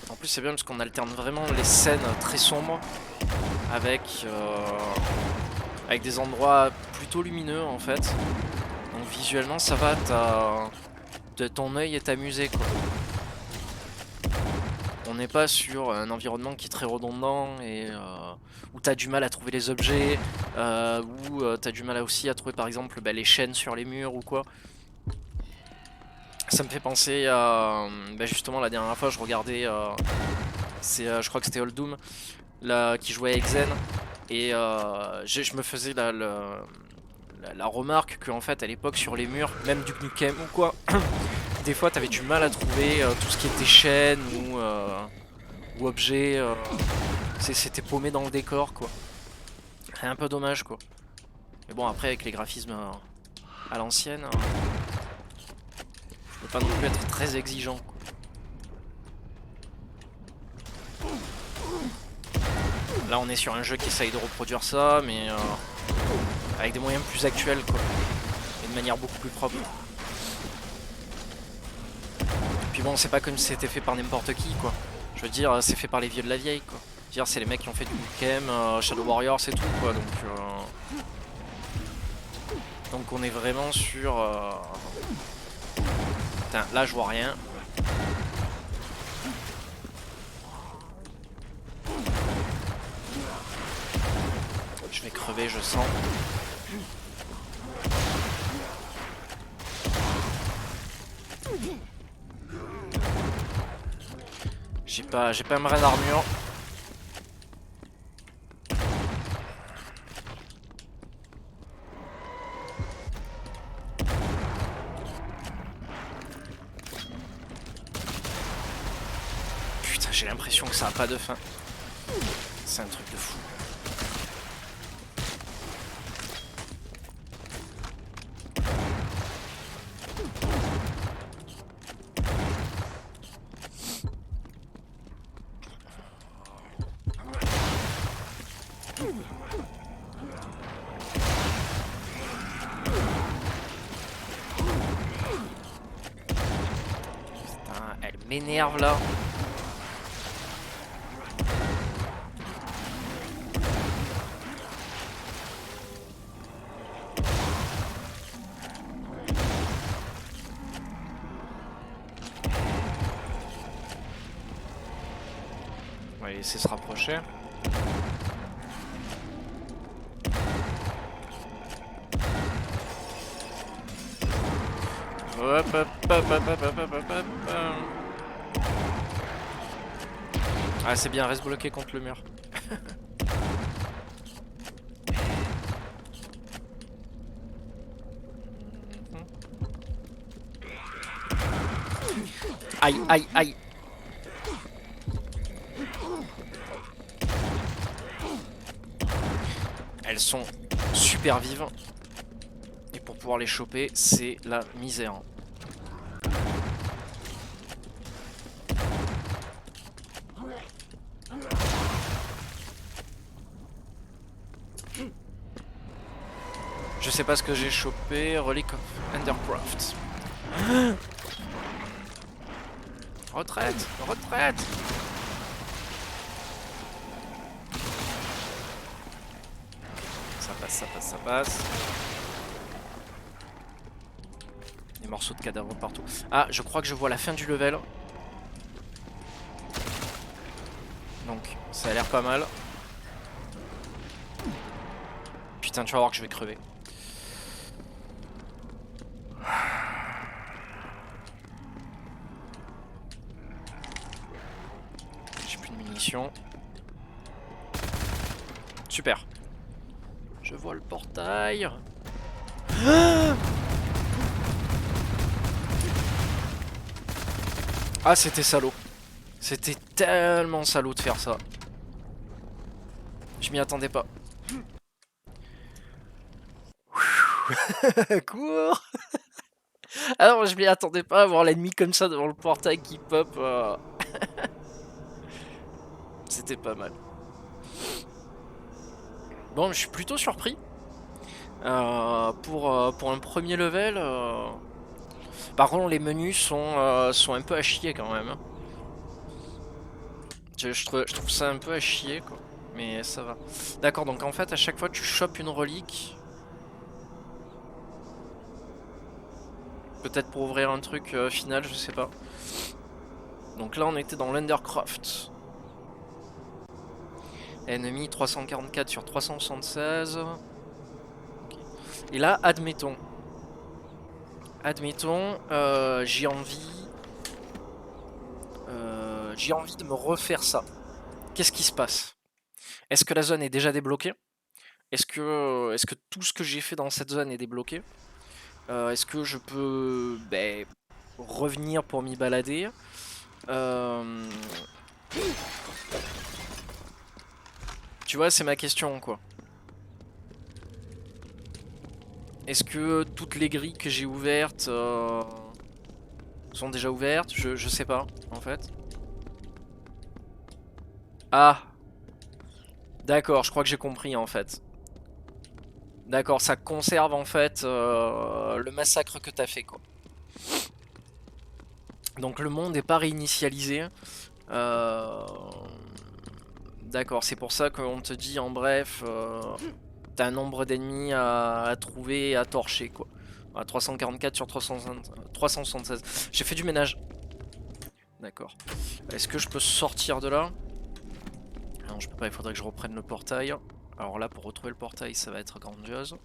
En plus, c'est bien parce qu'on alterne vraiment les scènes très sombres avec, avec des endroits plutôt lumineux, en fait. Donc visuellement, ça va, ton œil est amusé, quoi. On n'est pas sur un environnement qui est très redondant et où t'as du mal à trouver les objets, où t'as du mal aussi à trouver par exemple les chaînes sur les murs ou quoi. Ça me fait penser à justement la dernière fois je regardais, je crois que c'était Old Doom là, qui jouait avec Zen et je me faisais la remarque qu'en fait à l'époque sur les murs, même du Nukem ou quoi, des fois t'avais du mal à trouver tout ce qui était chaîne ou objet. C'était paumé dans le décor, quoi. C'est un peu dommage, quoi. Mais bon, après, avec les graphismes à l'ancienne, je peux pas non plus être très exigeant, quoi. Là, on est sur un jeu qui essaye de reproduire ça, mais avec des moyens plus actuels, quoi. Et de manière beaucoup plus propre. Puis bon, c'est pas comme si c'était fait par n'importe qui, quoi. Je veux dire, c'est fait par les vieux de la vieille, quoi. Je veux dire, c'est les mecs qui ont fait du Nukem, Shadow Warriors et tout, quoi. Donc on est vraiment sur... Putain, là je vois rien. Je vais crever, je sens. J'ai pas un brin d'armure. Putain, j'ai l'impression que ça a pas de fin. C'est un truc de fou. Putain, elle m'énerve là. On va laisser se rapprocher. Hop, hop, hop, hop, hop, hop, hop, hop, hop. Ah, c'est bien, reste bloqué contre le mur. Aïe, aïe, aïe. Elles sont super vives. Et pour pouvoir les choper, c'est la misère. Je sais pas ce que j'ai chopé. Relic of Undercraft. Retraite, retraite. Ça passe, ça passe, ça passe. Des morceaux de cadavres partout. Ah, je crois que je vois la fin du level. Donc, ça a l'air pas mal. Putain, tu vas voir que je vais crever. J'ai plus de munitions. Super. Je vois le portail. Ah, c'était salaud. C'était tellement salaud de faire ça. Je m'y attendais pas. Cours. Alors je m'y attendais pas à voir l'ennemi comme ça devant le portail qui pop. C'était pas mal. Bon, je suis plutôt surpris. Pour un premier level. Par contre, les menus sont un peu à chier quand même. Hein. Je trouve ça un peu à chier quoi. Mais ça va. D'accord, donc en fait, à chaque fois tu chopes une relique. Peut-être pour ouvrir un truc final, je sais pas. Donc là, on était dans l'Undercroft. Ennemi 344 sur 376. Okay. Et là, admettons. Admettons, j'ai envie de me refaire ça. Qu'est-ce qui se passe? Est-ce que la zone est déjà débloquée? Est-ce que tout ce que j'ai fait dans cette zone est débloqué? Est-ce que je peux revenir pour m'y balader? Tu vois, c'est ma question quoi. Est-ce que toutes les grilles que j'ai ouvertes sont déjà ouvertes? Je sais pas en fait. Ah, d'accord, je crois que j'ai compris en fait. D'accord, ça conserve en fait le massacre que t'as fait quoi. Donc le monde n'est pas réinitialisé. D'accord, c'est pour ça qu'on te dit en bref, t'as un nombre d'ennemis à trouver et à torcher quoi. À 344 sur 376. J'ai fait du ménage. D'accord. Est-ce que je peux sortir de là? Non, je peux pas, il faudrait que je reprenne le portail. Alors là, pour retrouver le portail, ça va être grandiose.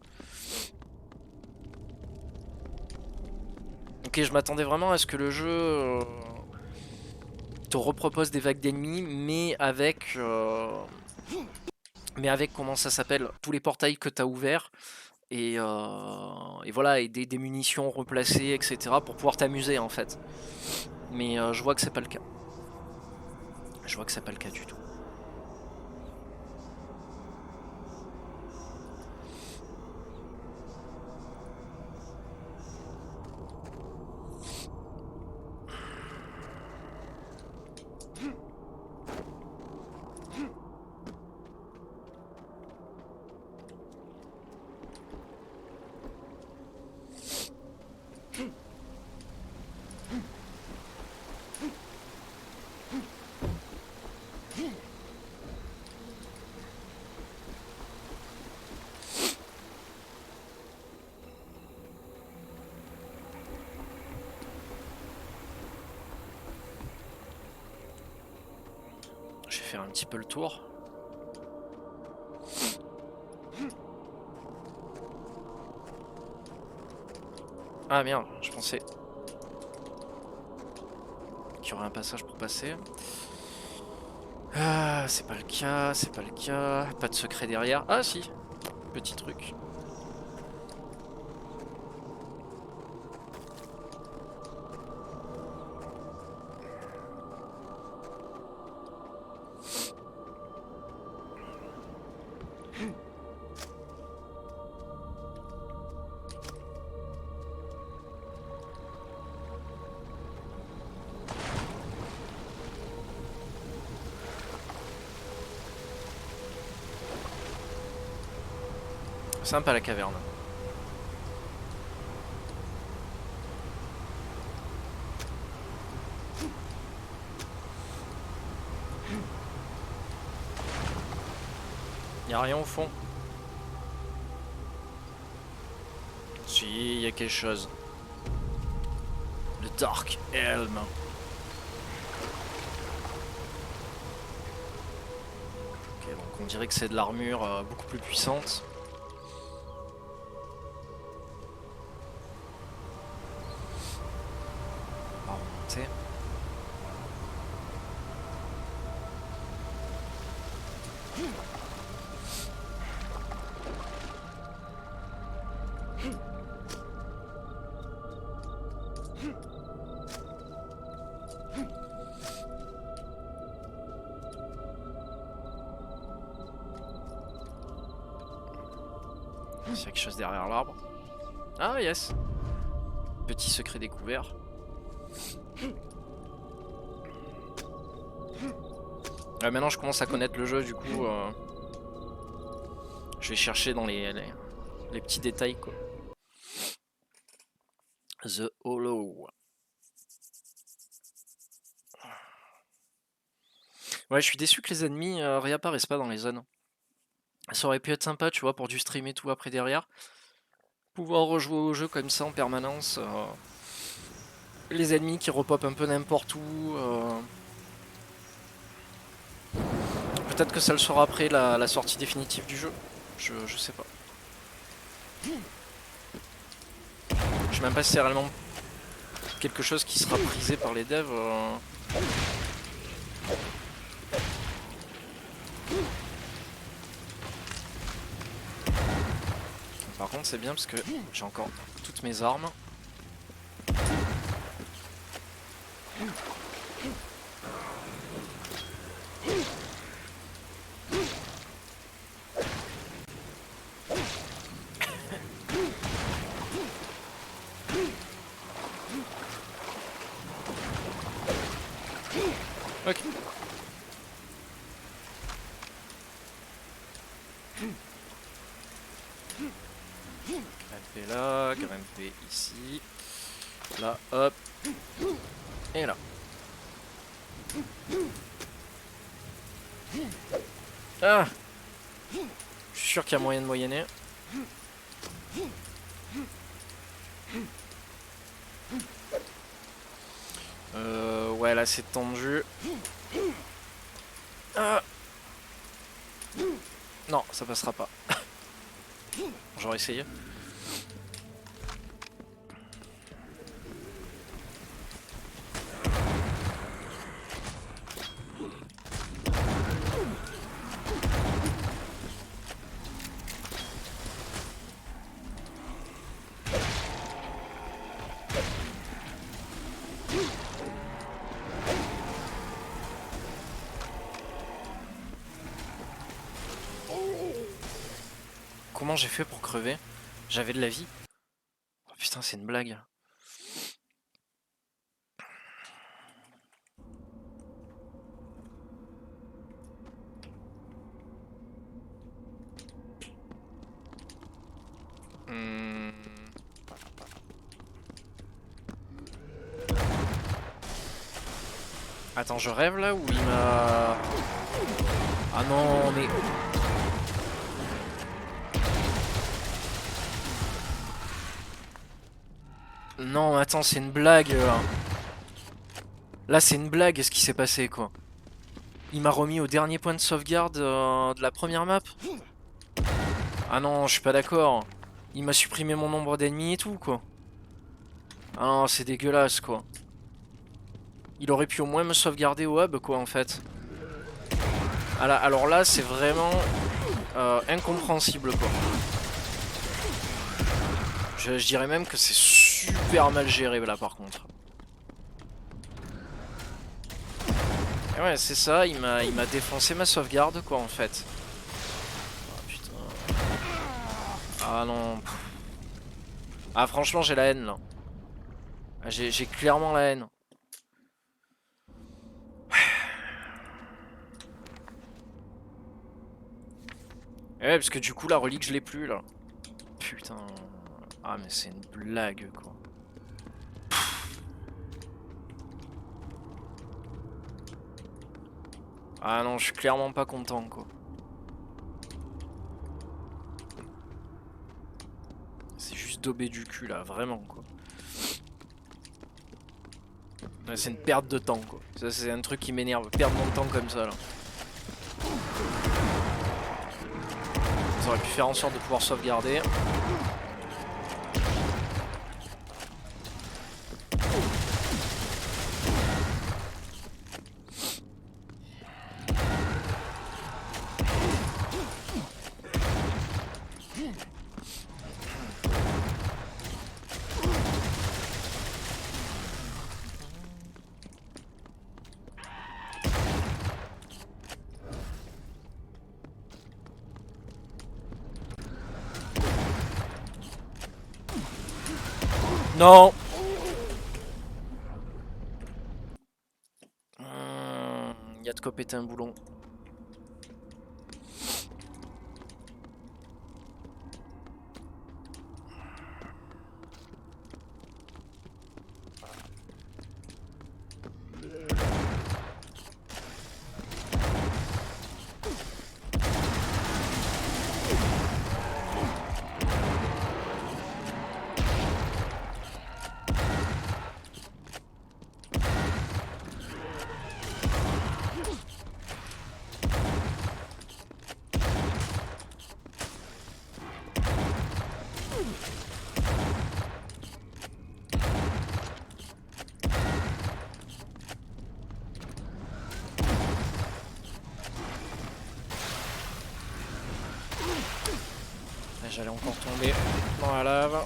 Ok, je m'attendais vraiment à ce que le jeu te repropose des vagues d'ennemis, mais avec comment ça s'appelle, tous les portails que tu as ouverts, et voilà, et des munitions replacées, etc. pour pouvoir t'amuser en fait. Mais je vois que c'est pas le cas. Je vois que c'est pas le cas du tout. Je vais faire un petit peu le tour. Ah merde, je pensais qu'il y aurait un passage pour passer. Ah, c'est pas le cas, c'est pas le cas. Pas de secret derrière. Ah si, petit truc. Sympa la caverne. Y'a rien au fond. Si, y a quelque chose. Le Dark Helm. Ok, donc on dirait que c'est de l'armure beaucoup plus puissante. On va remonter. S'il y a quelque chose derrière l'arbre. Ah yes. Petit secret découvert. Maintenant je commence à connaître le jeu, du coup je vais chercher dans les petits détails quoi. The Hollow. Ouais, je suis déçu que les ennemis réapparaissent pas dans les zones. Ça aurait pu être sympa, tu vois, pour du stream et tout après derrière. Pouvoir rejouer au jeu comme ça en permanence. Les ennemis qui repopent un peu n'importe où. Peut-être que ça le sera après la sortie définitive du jeu. Je sais pas. Je sais même pas si c'est réellement quelque chose qui sera prisé par les devs. Par contre c'est bien parce que j'ai encore toutes mes armes. Ok. Grimper là, grimper ici. Là, hop. Et là. Ah! Je suis sûr qu'il y a moyen de moyenner. Ouais, là c'est tendu. Ah! Non, ça passera pas. J'aurais essayé. Comment j'ai fait pour crever? J'avais de la vie. Oh putain, c'est une blague. Attends, je rêve là ou il m'a... Ah non, mais... Non, attends, c'est une blague. Là, c'est une blague ce qui s'est passé, quoi. Il m'a remis au dernier point de sauvegarde de la première map. Ah non, je suis pas d'accord. Il m'a supprimé mon nombre d'ennemis et tout, quoi. Ah non, c'est dégueulasse, quoi. Il aurait pu au moins me sauvegarder au hub, quoi, en fait. Ah là, alors là, c'est vraiment incompréhensible, quoi. Je dirais même que c'est super mal géré, là, par contre. Et ouais, c'est ça, il m'a défoncé ma sauvegarde, quoi, en fait. Oh, putain. Ah non. Ah, franchement, j'ai la haine, là. J'ai clairement la haine. Et ouais, parce que du coup, la relique, je l'ai plus, là. Putain. Ah, mais c'est une blague, quoi. Ah non, je suis clairement pas content, quoi. C'est juste daubé du cul, là, vraiment, quoi. C'est une perte de temps, quoi. Ça, c'est un truc qui m'énerve. Perdre mon temps comme ça, là. Ça aurait pu faire en sorte de pouvoir sauvegarder. Non. Y a de quoi péter un boulon. J'allais encore tomber dans la lave.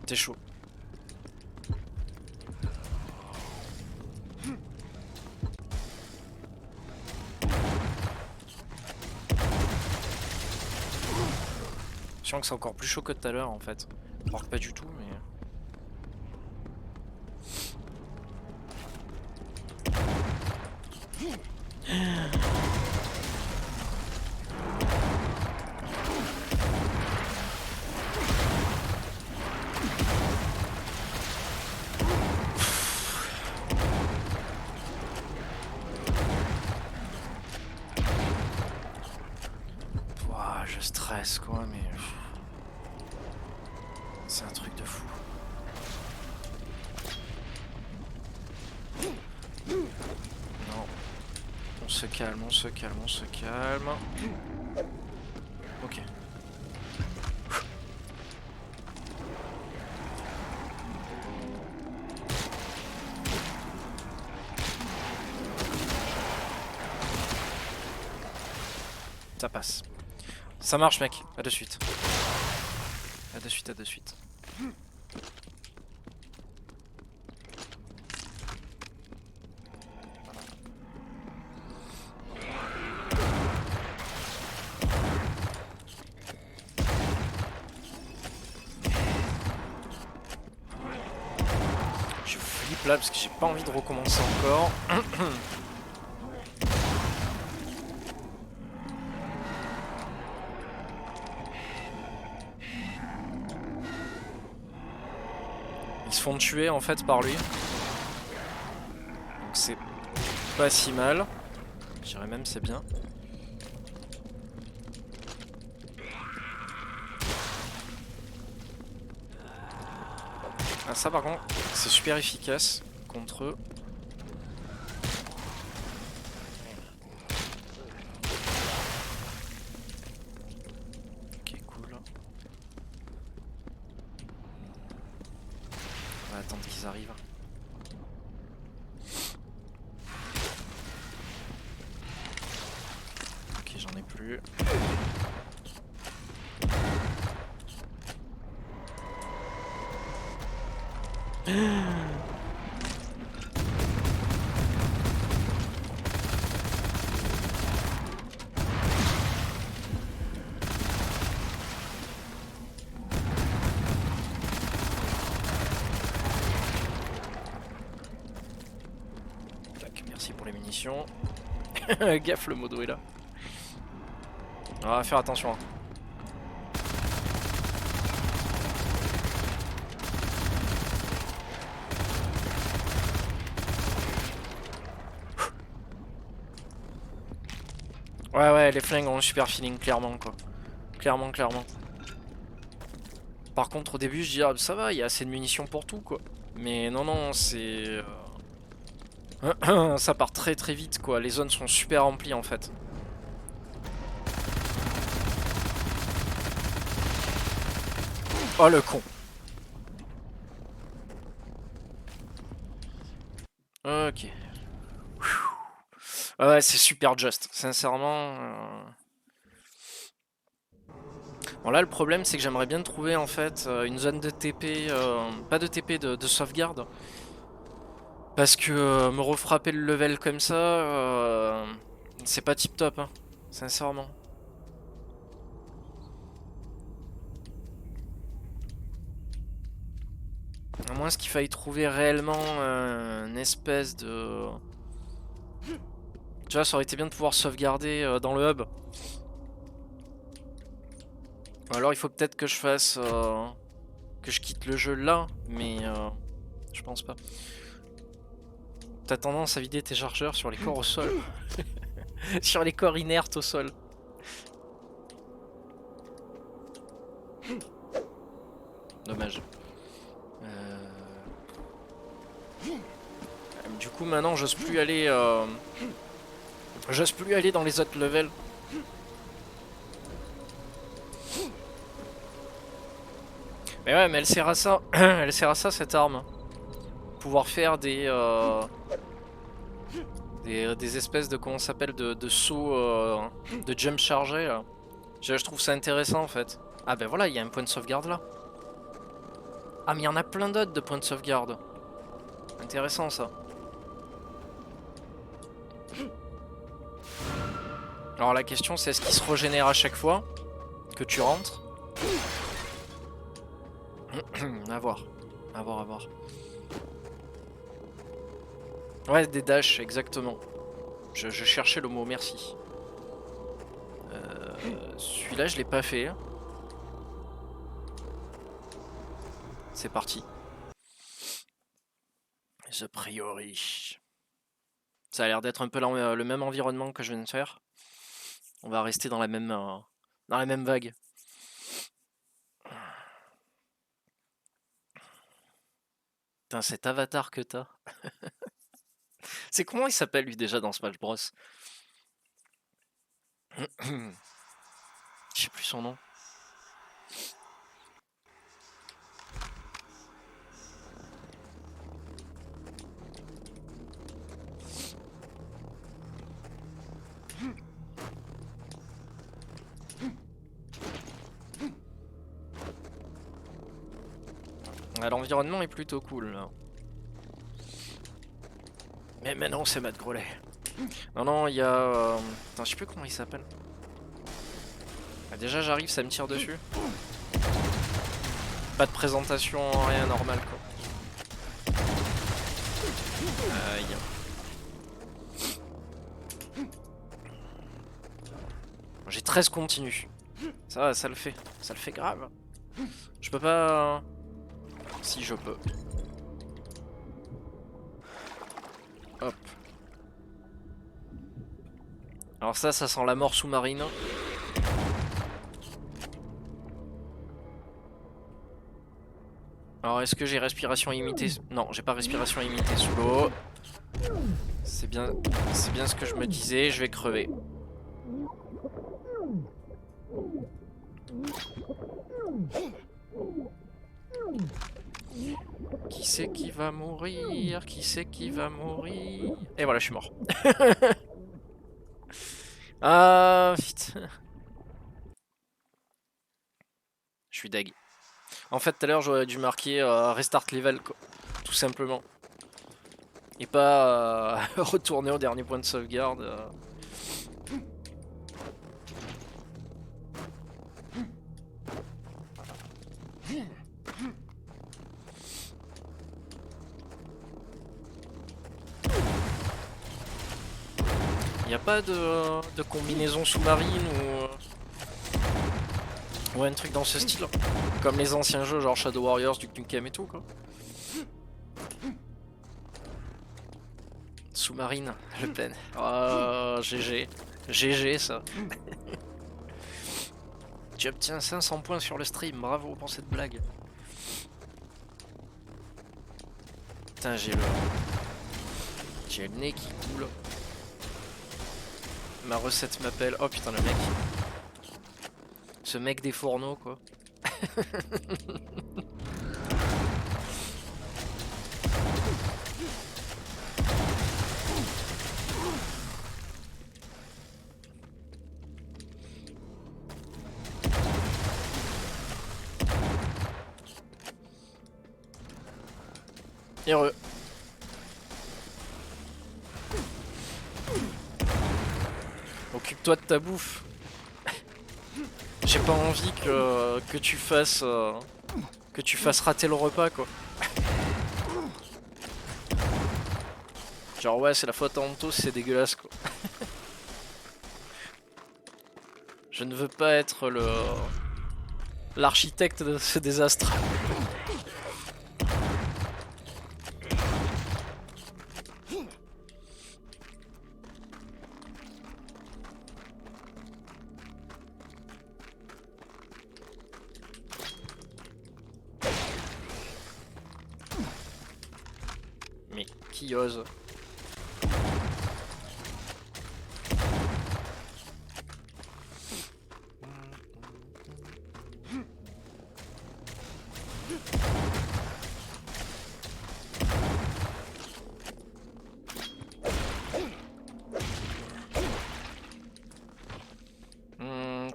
T'es chaud. Je sens que c'est encore plus chaud que tout à l'heure en fait. Alors que pas du tout, mais. Ouah, je stresse quoi, mais. C'est un truc de fou. Non. On se calme, on se calme, on se calme. Ok. Ça passe. Ça marche mec, à de suite. À de suite, à de suite. Je flippe là parce que j'ai pas envie de recommencer encore. Ils se font tuer en fait par lui. Donc c'est pas si mal. Je dirais même c'est bien. Ah, ça par contre c'est super efficace contre eux. Ok cool. On va attendre qu'ils arrivent. Ok j'en ai plus. Tac, merci pour les munitions. Gaffe le modo est là. On va faire attention. Hein. Ouais, ouais, les flingues ont un super feeling, clairement, quoi. Clairement, clairement. Par contre, au début, je dis, ah, ça va, il y a assez de munitions pour tout, quoi. Mais non, non, c'est... ça part très très vite, quoi. Les zones sont super remplies, en fait. Oh, le con. Ok. Ouais, c'est super just, sincèrement. Bon là le problème c'est que j'aimerais bien trouver en fait une zone de TP, pas de TP, de sauvegarde. Parce que me refrapper le level comme ça, c'est pas tip top, hein, sincèrement. À moins qu'il faille trouver réellement une espèce de... Tu vois, ça aurait été bien de pouvoir sauvegarder dans le hub. Ou alors il faut peut-être que je fasse... que je quitte le jeu là, mais je pense pas. T'as tendance à vider tes chargeurs sur les corps au sol. Sur les corps inertes au sol. Dommage. Du coup maintenant j'ose plus aller dans les autres levels. Mais ouais, mais elle sert à ça. Elle sert à ça cette arme. Pouvoir faire des espèces de, comment ça s'appelle, de sauts de jump chargé là. Je trouve ça intéressant en fait. Ah ben voilà, il y a un point de sauvegarde là. Ah mais il y en a plein d'autres de points de sauvegarde. Intéressant ça. Alors la question c'est est-ce qu'il se régénère à chaque fois que tu rentres? À voir. À voir, à voir. Ouais, des dashs, exactement. Je cherchais le mot, merci. Celui-là, je l'ai pas fait. C'est parti. The Priori. Ça a l'air d'être un peu le même environnement que je viens de faire. On va rester dans la même vague. Putain, cet avatar que t'as. C'est comment il s'appelle lui déjà dans Smash Bros? Je sais plus son nom. Ah, l'environnement est plutôt cool là. Mais maintenant c'est Matt Grolet. Non, non, il y a... Attends, je sais plus comment il s'appelle. Ah, déjà j'arrive, ça me tire dessus. Pas de présentation, rien, normal quoi. Aïe. J'ai 13 continues. Ça le fait. Ça le fait grave. Je peux pas... Si je peux. Hop. Alors ça sent la mort sous-marine. Alors est-ce que j'ai respiration illimitée? Non, j'ai pas respiration illimitée sous l'eau. C'est bien ce que je me disais, je vais crever. Qui c'est qui va mourir? Qui c'est qui va mourir? Et voilà, je suis mort. Ah, vite. Je suis deg. En fait, tout à l'heure, j'aurais dû marquer restart level, quoi. Tout simplement. Et pas retourner au dernier point de sauvegarde. Y a pas de combinaison sous-marine ou un truc dans ce style, comme les anciens jeux genre Shadow Warriors, Duke Nukem et tout quoi. Sous-marine, Le Pen. Oh, GG. GG ça. Tu obtiens 500 points sur le stream, bravo pour cette blague. Putain, j'ai le nez qui coule. Ma recette m'appelle. Oh putain, le mec. Ce mec des fourneaux, quoi. Heureux. Occupe-toi de ta bouffe. J'ai pas envie que tu fasses rater le repas, quoi. Genre ouais, c'est la faute à Antos, c'est dégueulasse, quoi. Je ne veux pas être l'architecte de ce désastre. Mais qui ose?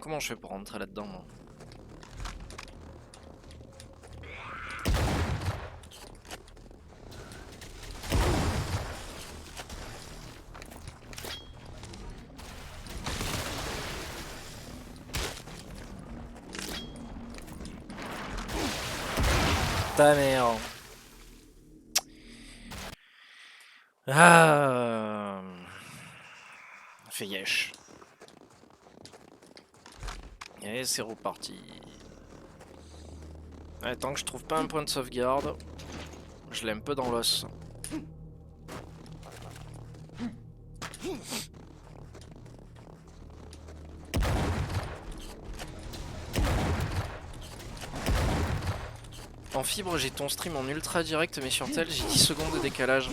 Comment je fais pour rentrer là-dedans, moi? Ta mère. Ah. Fait yesh. Et c'est reparti. Ouais, tant que je trouve pas un point de sauvegarde, je l'aime peu dans l'os. En fibre, j'ai ton stream en ultra direct, mais sur tel, j'ai 10 secondes de décalage.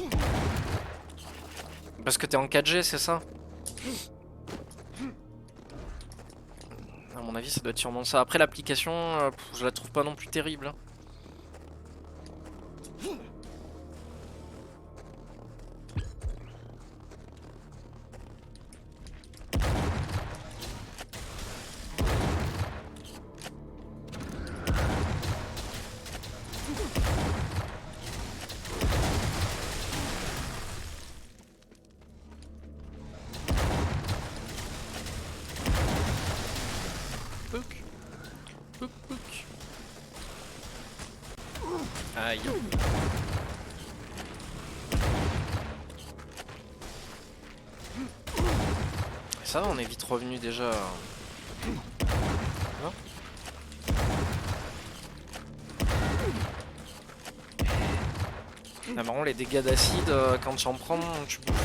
Parce que t'es en 4G, c'est ça? À mon avis, ça doit être sûrement ça. Après, l'application, je la trouve pas non plus terrible. Hein. Pouk. Pouk, pouk. Aïe. Ça va, on est vite revenu déjà. Non? Ah, marrant, les dégâts d'acide, quand tu en prends, tu bouffes.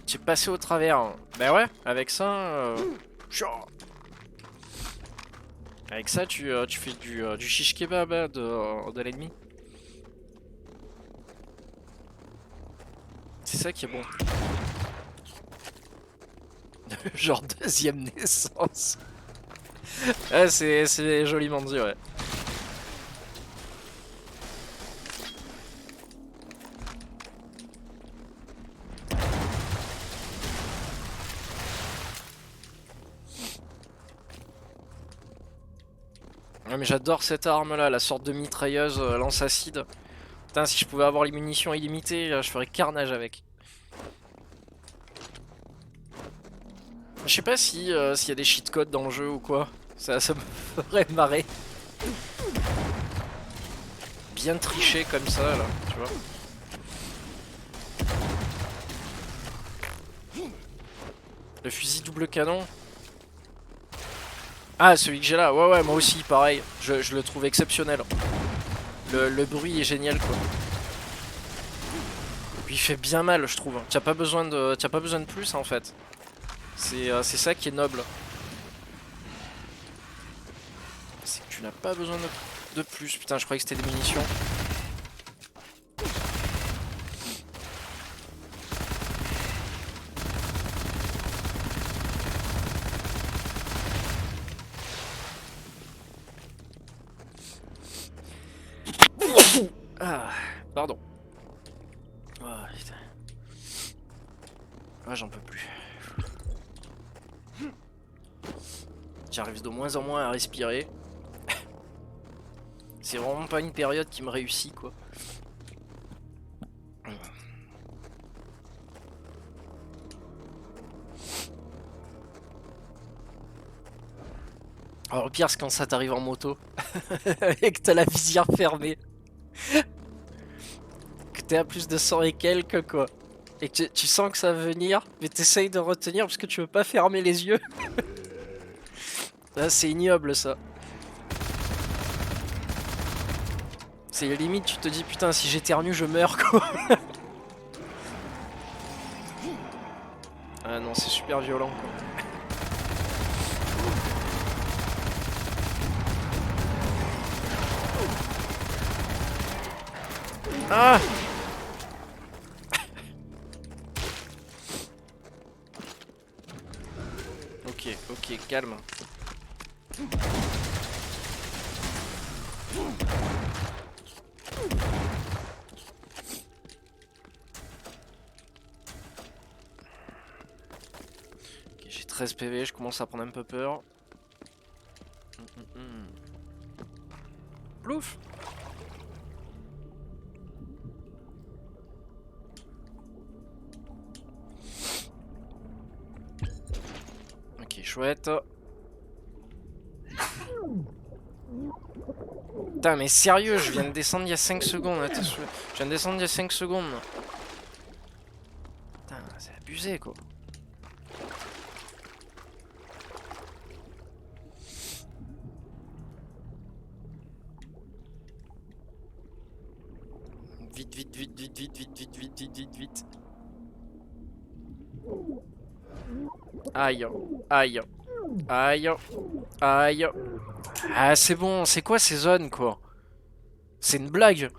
J'ai passé au travers. Bah ouais, avec ça... Avec ça, tu fais du shish kebab de l'ennemi. C'est ça qui est bon. Genre deuxième naissance. Ouais, c'est joliment dit, ouais. Ouais, mais j'adore cette arme là, la sorte de mitrailleuse lance-acide. Putain, si je pouvais avoir les munitions illimitées, je ferais carnage avec. Je sais pas si s'il y a des cheat codes dans le jeu ou quoi. Ça me ferait marrer. Bien triché comme ça là, tu vois. Le fusil double canon. Ah, celui que j'ai là, ouais, moi aussi, pareil. Je le trouve exceptionnel. Le bruit est génial, quoi. Et puis il fait bien mal, je trouve. T'as pas besoin de plus, en fait. C'est ça qui est noble. C'est que tu n'as pas besoin de plus. Putain, je croyais que c'était des munitions. Ah, pardon. Oh, putain. Ah, j'en peux plus. J'arrive de moins en moins à respirer. C'est vraiment pas une période qui me réussit, quoi. Alors le pire c'est quand ça t'arrive en moto et que t'as la visière fermée. Que t'es à plus de 100 et quelques quoi. Et que tu sens que ça va venir, mais t'essayes de retenir parce que tu veux pas fermer les yeux. Là c'est ignoble ça. C'est limite tu te dis putain si j'éternue je meurs quoi. Ah non c'est super violent quoi. Ah! Ok, calme. Ok, j'ai 13 PV, je commence à prendre un peu peur. Plouf! Ok, chouette. Putain, mais sérieux, je viens de descendre il y a 5 secondes. Là, je viens de descendre il y a 5 secondes. Putain, c'est abusé quoi. Vite, vite, vite, vite, vite, vite, vite, vite, vite, vite, vite. Aïe, aïe, aïe, aïe. Ah, c'est bon, c'est quoi ces zones quoi? C'est une blague.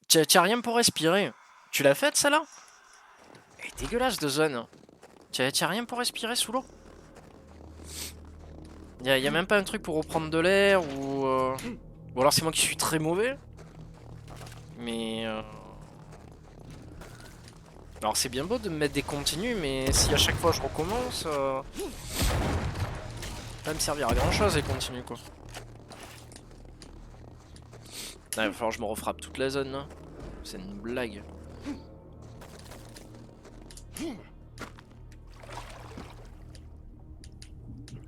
T'as rien pour respirer. Tu l'as faite celle-là? Elle est dégueulasse de zone. T'as rien pour respirer sous l'eau? Y a même pas un truc pour reprendre de l'air ou... Ou alors c'est moi qui suis très mauvais. Mais... Alors c'est bien beau de me mettre des continues, mais si à chaque fois je recommence... Ça va me servir à grand chose les continues quoi. Ah, il va falloir que je me refrappe toute la zone là. C'est une blague.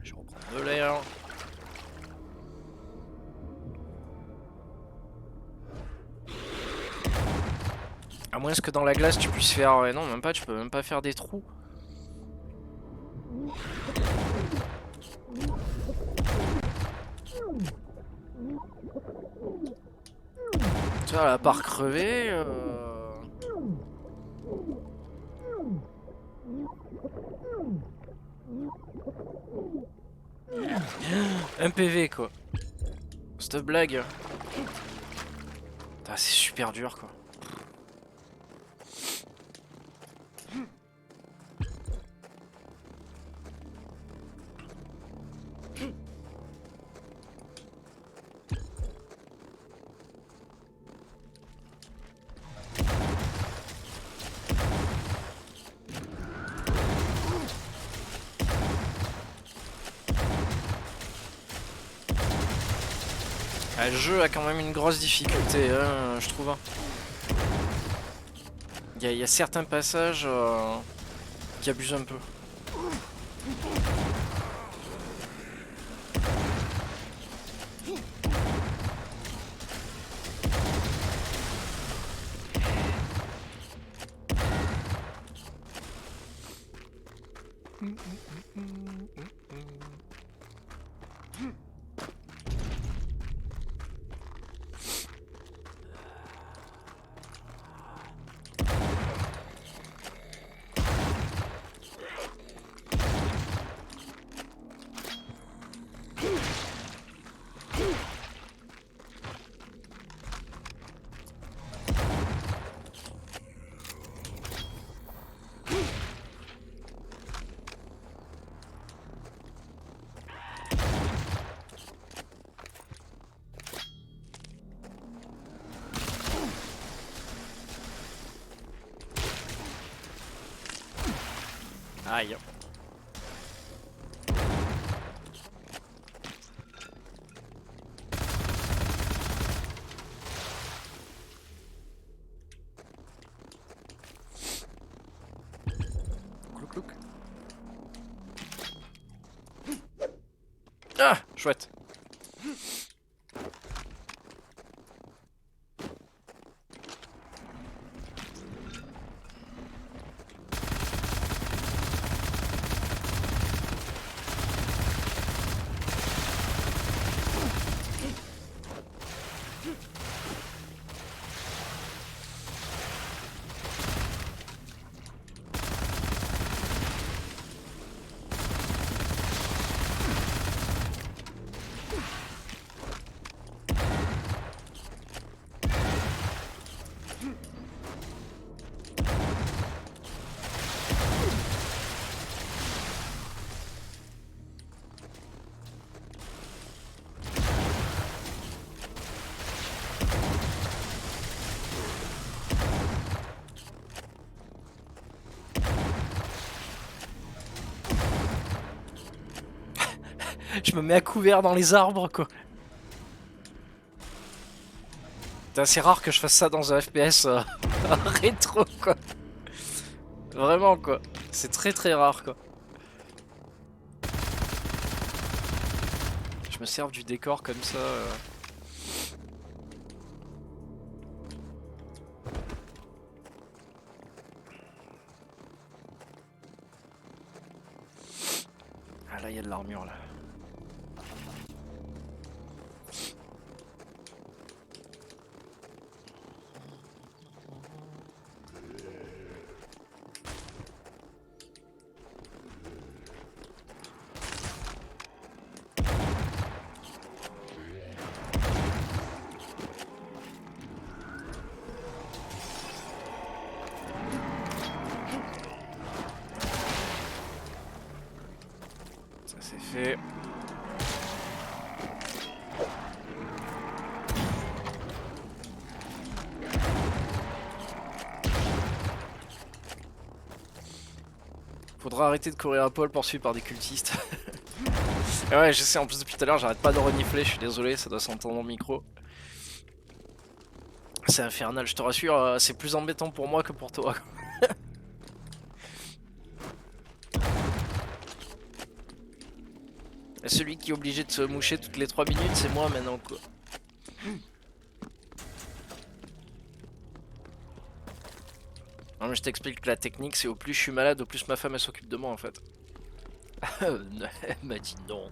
Je vais reprendre de l'air. À moins que dans la glace tu puisses faire... non même pas, tu peux même pas faire des trous. Tu vois, à part crever... Un PV quoi. Cette blague. C'est super dur quoi. Ah, le jeu a quand même une grosse difficulté, hein, je trouve. Il y a certains passages qui abusent un peu. Aïe. Clouc clouc. Ah, chouette. Je me mets à couvert dans les arbres, quoi. C'est assez rare que je fasse ça dans un FPS rétro, quoi. Vraiment, quoi. C'est très très rare, quoi. Je me sers du décor comme ça. Ah là, il y a de l'armure, là. Ça c'est fait. Faudra arrêter de courir à poil poursuivi par des cultistes. Et ouais, je sais, en plus depuis tout à l'heure, j'arrête pas de renifler, je suis désolé, ça doit s'entendre dans le micro. C'est infernal, je te rassure, c'est plus embêtant pour moi que pour toi. Et celui qui est obligé de se moucher toutes les 3 minutes, c'est moi maintenant, quoi. Non mais je t'explique que la technique, c'est au plus je suis malade, au plus ma femme elle s'occupe de moi en fait. Elle m'a dit non.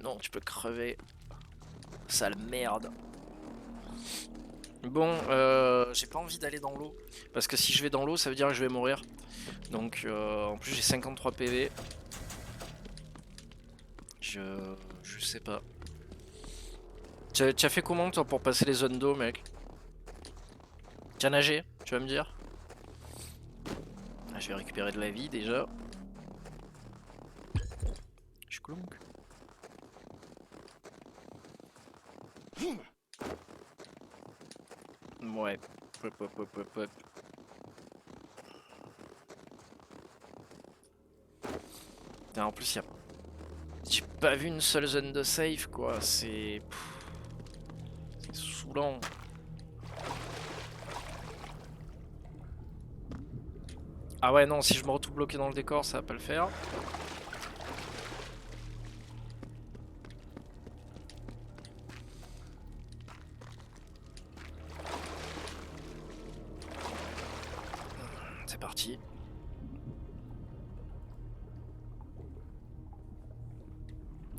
Non, tu peux crever. Sale merde. Bon, j'ai pas envie d'aller dans l'eau. Parce que si je vais dans l'eau, ça veut dire que je vais mourir. Donc, en plus, j'ai 53 PV. Je sais pas. Tu as fait comment toi pour passer les zones d'eau, mec? Tu as nagé, tu vas me dire? Ah, je vais récupérer de la vie déjà. Je clonk. Ouais. Hop, hop, hop, hop, hop. Putain, en plus, j'ai pas vu une seule zone de safe, quoi. C'est saoulant. Ah ouais, non, si je me retrouve bloqué dans le décor, ça va pas le faire. C'est parti.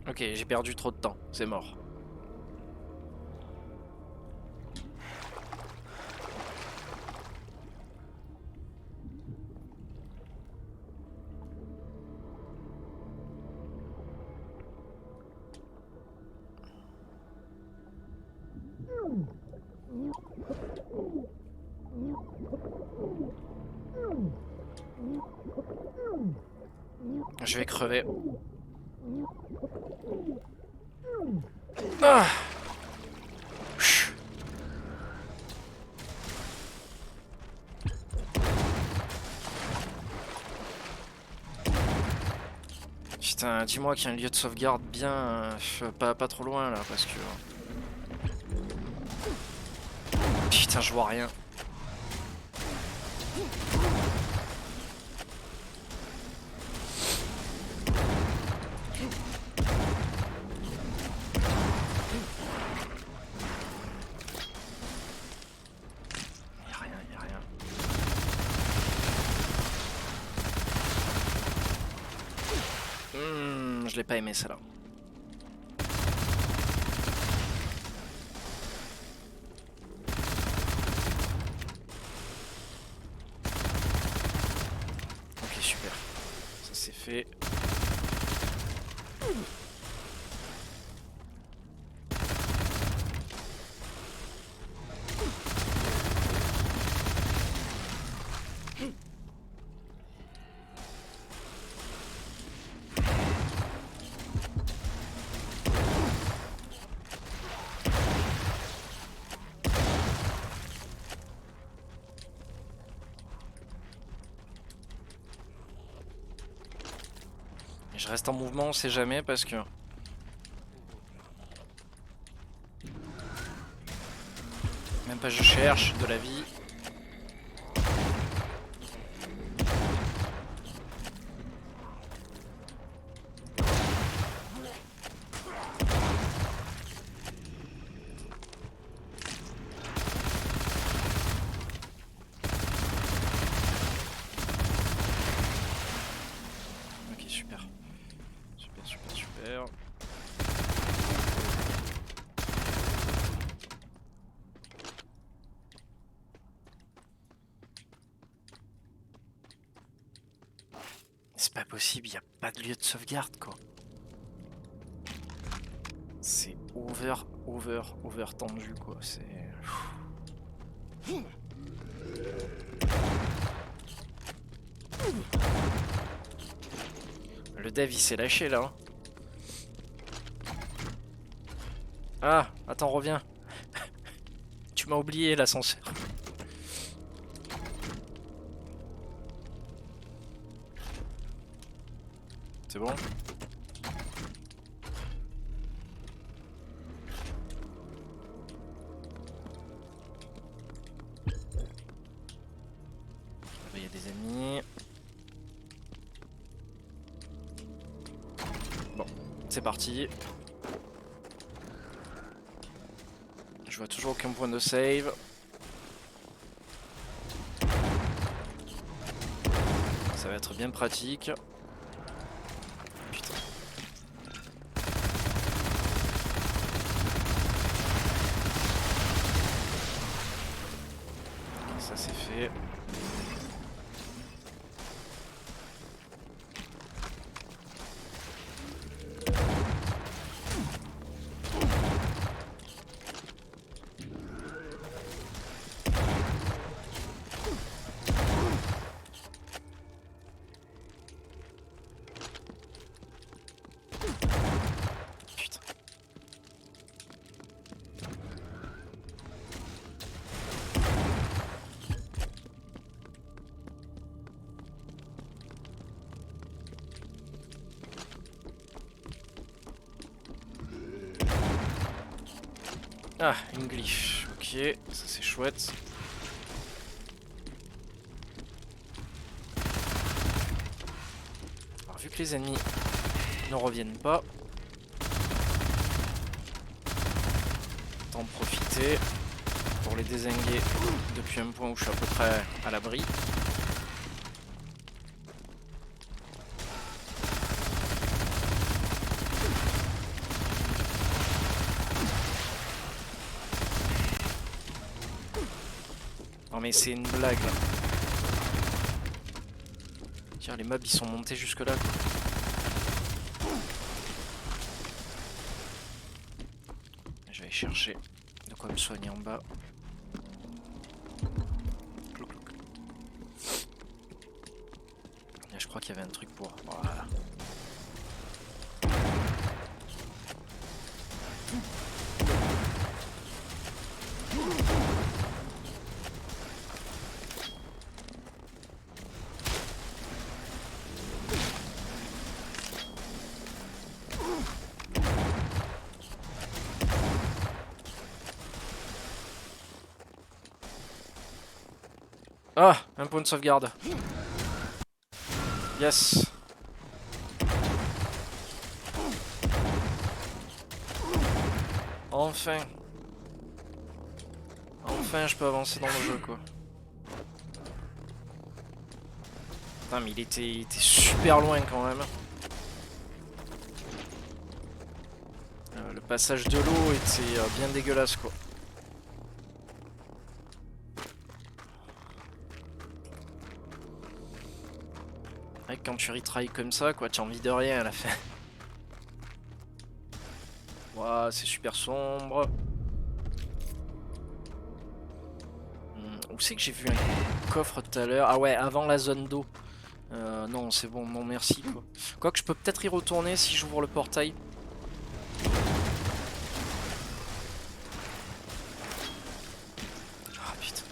Ok, j'ai perdu trop de temps, c'est mort. Je vais crever. Ah. Chut. Putain, dis-moi qu'il y a un lieu de sauvegarde bien... pas trop loin là, parce que... Putain, je vois rien. Y'a rien, y'a rien. Je l'ai pas aimé celle-là. Ok, super. Ça c'est fait. Je reste en mouvement, on sait jamais parce que... Même pas je cherche de la vie. Ok, super. Super, super, super. C'est pas possible, y a pas de lieu de sauvegarde quoi. C'est over tendu quoi, c'est... Le dev il s'est lâché là. Hein. Ah, attends, reviens. Tu m'as oublié l'ascenseur. C'est bon? Il y a des ennemis. Bon, c'est parti. Je vois toujours aucun point de save. Ça va être bien pratique. Putain. Ça c'est fait. Ah, English, ok, ça c'est chouette. les ennemis ne reviennent pas. Autant en profiter pour les dézinguer depuis un point où je suis à peu près à l'abri. Non mais c'est une blague là. Tiens, les mobs ils sont montés jusque là quoi. Je vais aller chercher de quoi me soigner en bas. Et je crois qu'il y avait un truc pour... Voilà. Ah, un point de sauvegarde. Yes. Enfin. Enfin, je peux avancer dans le jeu, quoi. Putain, mais il était super loin quand même. Le passage de l'eau était bien dégueulasse, quoi. Quand tu retrailles comme ça, quoi, tu as envie de rien à la fin. Ouah, c'est super sombre. Où c'est que j'ai vu un coffre tout à l'heure? Ah ouais, avant la zone d'eau. Non, c'est bon, non merci, quoi. Quoique je peux peut-être y retourner si j'ouvre le portail. Ah putain.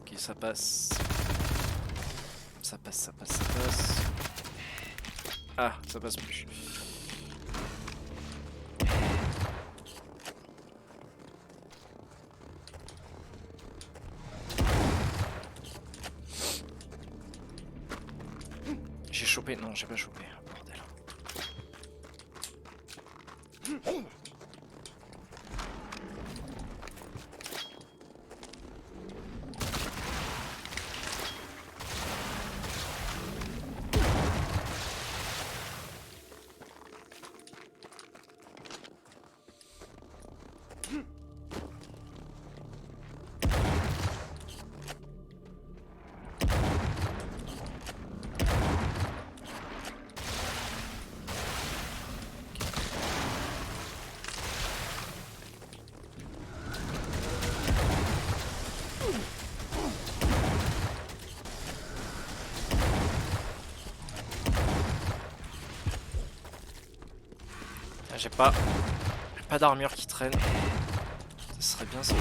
Ok, ça passe. Ça passe, ça passe, ça passe. Ah, ça passe plus. J'ai chopé. Non, j'ai pas chopé. Bordel. J'ai pas d'armure qui traîne. Ça serait bien ça aussi.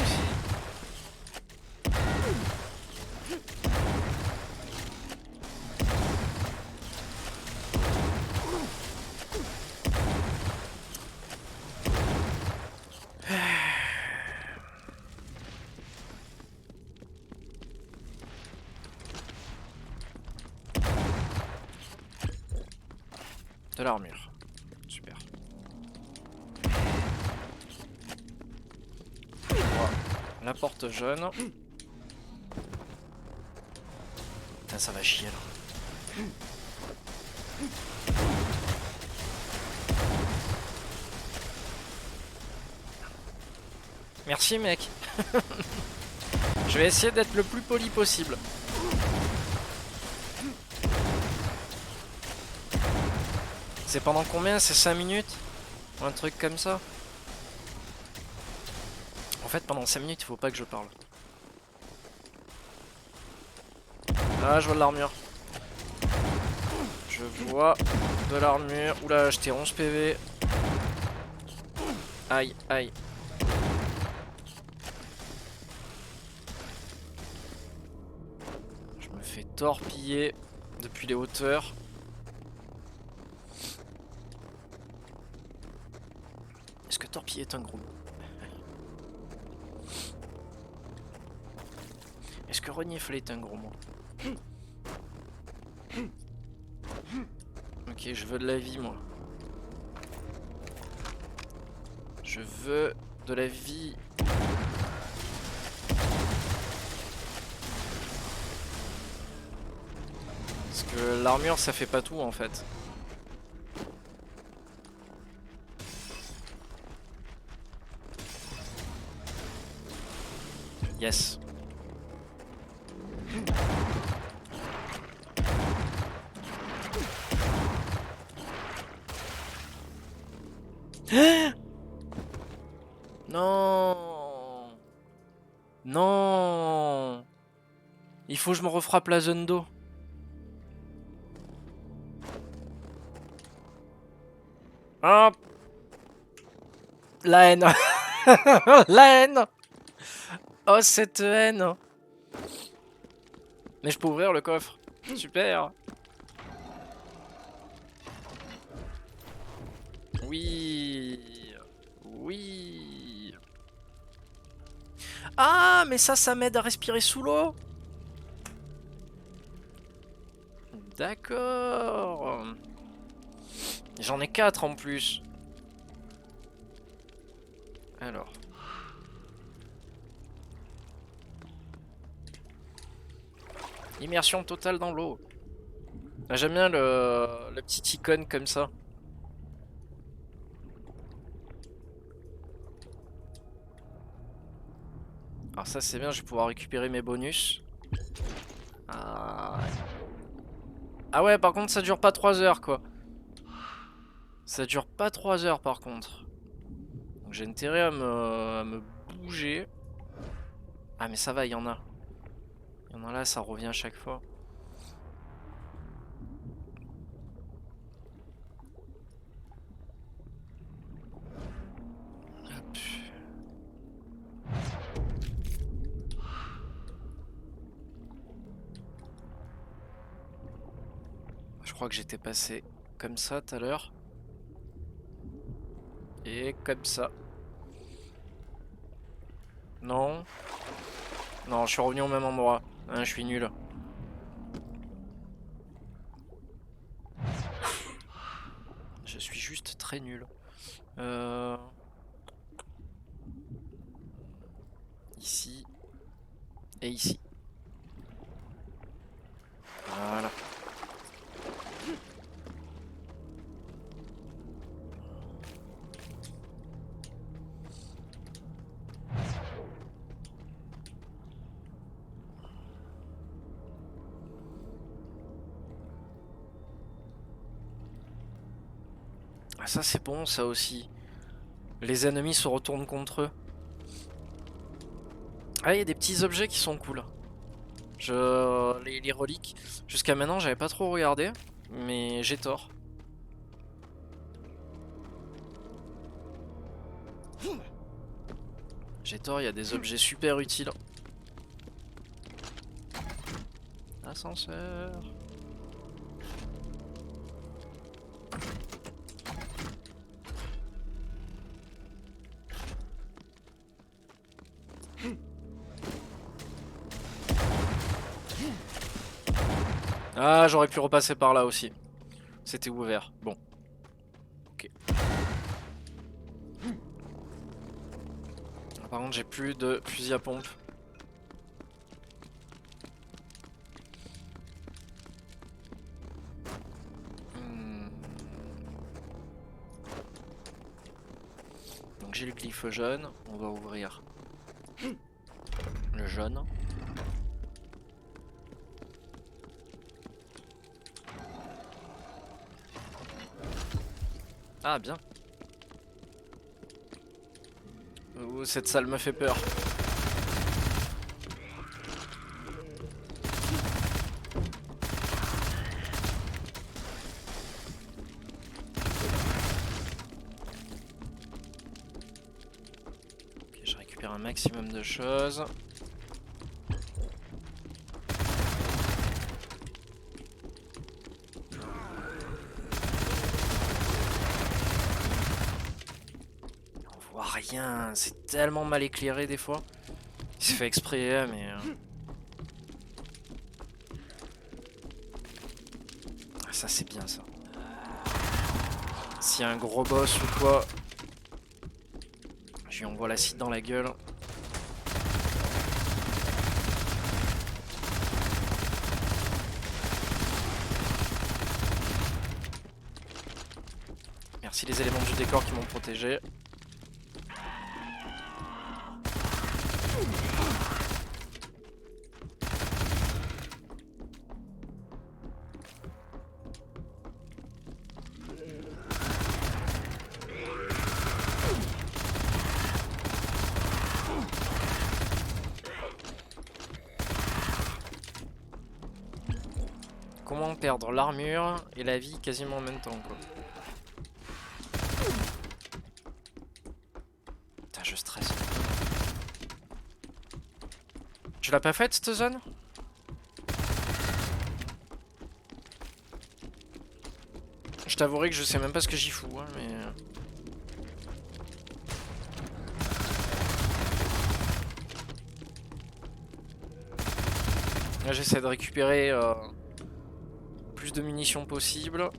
De l'armure. Super. Voilà. La porte jaune. Putain, ça va chier là. Merci mec. Je vais essayer d'être le plus poli possible. C'est pendant combien? C'est 5 minutes? Ou un truc comme ça? En fait, pendant 5 minutes, il faut pas que je parle. Ah, je vois de l'armure. Je vois de l'armure. Oula, j'étais 11 PV. Aïe, aïe. Je me fais torpiller depuis les hauteurs. Est-ce que torpiller est un gros mot? Est-ce que renifler est un gros mot? Ok, je veux de la vie, moi. Je veux de la vie. Parce que l'armure, ça fait pas tout, en fait. Yes. Non. Non. Il faut que je me refrappe la zone d'eau. Hop. La haine. La haine. Oh, cette haine. Mais je peux ouvrir le coffre. Super. Oui. Oui. Ah, mais ça m'aide à respirer sous l'eau. D'accord. J'en ai 4 en plus. Alors. Immersion totale dans l'eau. Ah, j'aime bien le petit icône comme ça. Alors ça c'est bien, je vais pouvoir récupérer mes bonus. Ah ouais. Ah ouais, par contre ça dure pas 3 heures quoi. Ça dure pas 3 heures par contre. Donc j'ai intérêt à me bouger. Ah mais ça va, il y en a. Il y en a là, ça revient à chaque fois. Hop. Je crois que j'étais passé comme ça tout à l'heure. Et comme ça. Non. Non, je suis revenu au même endroit. Hein, je suis nul. Je suis juste très nul. Ici. Et ici. Voilà. Ah, ça c'est bon ça aussi. Les ennemis se retournent contre eux. Ah, il y a des petits objets qui sont cool. Les reliques. Jusqu'à maintenant j'avais pas trop regardé. Mais j'ai tort. J'ai tort, il y a des objets super utiles. Ascenseur. Ah, j'aurais pu repasser par là aussi. C'était ouvert. Bon. Ok. Par contre, j'ai plus de fusil à pompe. Donc j'ai le glyphe jaune. On va ouvrir le jaune. Ah bien. Oh, cette salle me fait peur. Ok, je récupère un maximum de choses. Rien, c'est tellement mal éclairé des fois. Il se fait exprès, mais... Ça c'est bien ça. S'il y a un gros boss ou quoi, je lui envoie l'acide dans la gueule. Merci les éléments du décor qui m'ont protégé. Comment perdre l'armure et la vie quasiment en même temps quoi. Putain je stresse. Tu l'as pas faite cette zone? Je t'avouerai que je sais même pas ce que j'y fous hein, mais... Là j'essaie de récupérer plus de munitions possible.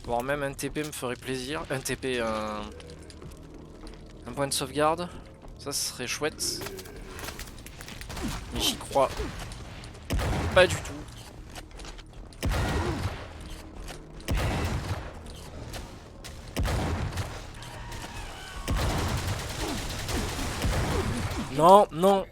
Voire même un TP me ferait plaisir. Un TP, un point de sauvegarde. Ça ce serait chouette. Mais j'y crois pas du tout. Non, non.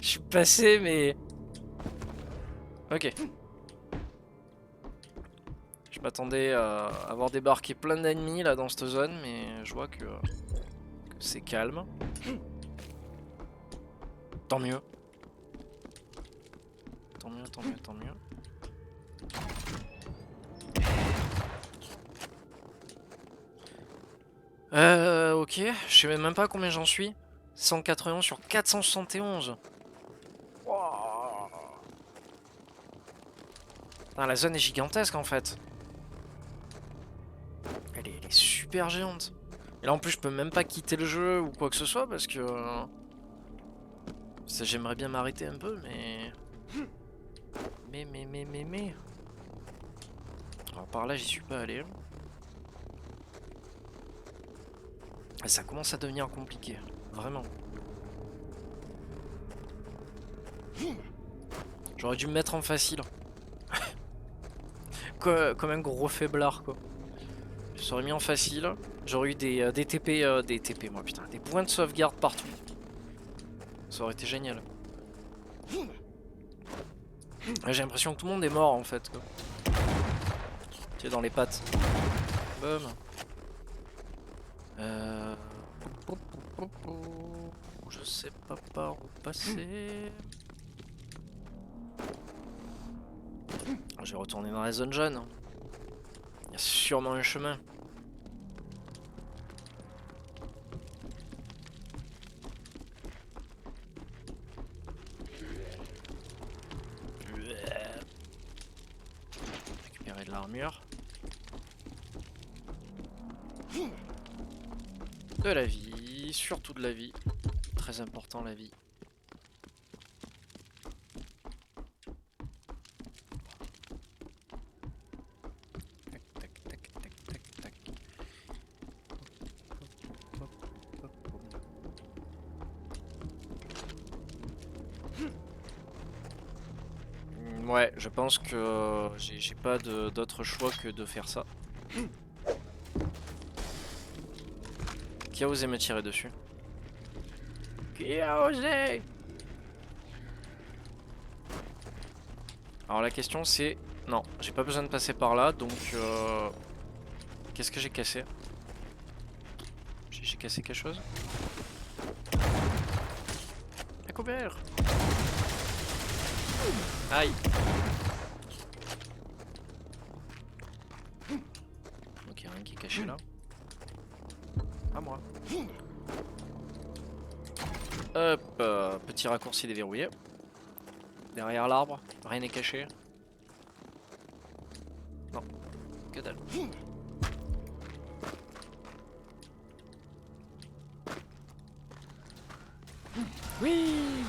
Je suis passé mais... Ok. Je m'attendais à avoir débarqué plein d'ennemis là dans cette zone, mais je vois que c'est calme. Tant mieux. Tant mieux, tant mieux, tant mieux. Ok, je sais même pas combien j'en suis. 191 sur 471. Wow. Putain, la zone est gigantesque en fait. Elle est super géante. Et là en plus je peux même pas quitter le jeu ou quoi que ce soit parce que... j'aimerais bien m'arrêter un peu mais... Mais... Alors par là j'y suis pas allé. Et ça commence à devenir compliqué. Vraiment. J'aurais dû me mettre en facile. Comme un gros faiblard quoi. Je serais mis en facile. J'aurais eu des TP, des TP moi putain, des points de sauvegarde partout. Ça aurait été génial. J'ai l'impression que tout le monde est mort en fait quoi. Tu es dans les pattes. Boum. Je sais pas par où passer. Je vais retourner dans la zone jaune. Il y a sûrement un chemin. Récupérer de l'armure. De la vie, surtout de la vie. Très important la vie. Ouais, je pense que j'ai pas d'autre choix que de faire ça. Qui a osé me tirer dessus? Qui a osé? Alors la question c'est... Non, j'ai pas besoin de passer par là, donc... Qu'est-ce que j'ai cassé? J'ai cassé quelque chose? À couvert! Aïe! Ok, rien qui est caché là. À moi. Hop, petit raccourci déverrouillé. Derrière l'arbre, rien n'est caché. Non, que dalle. Oui.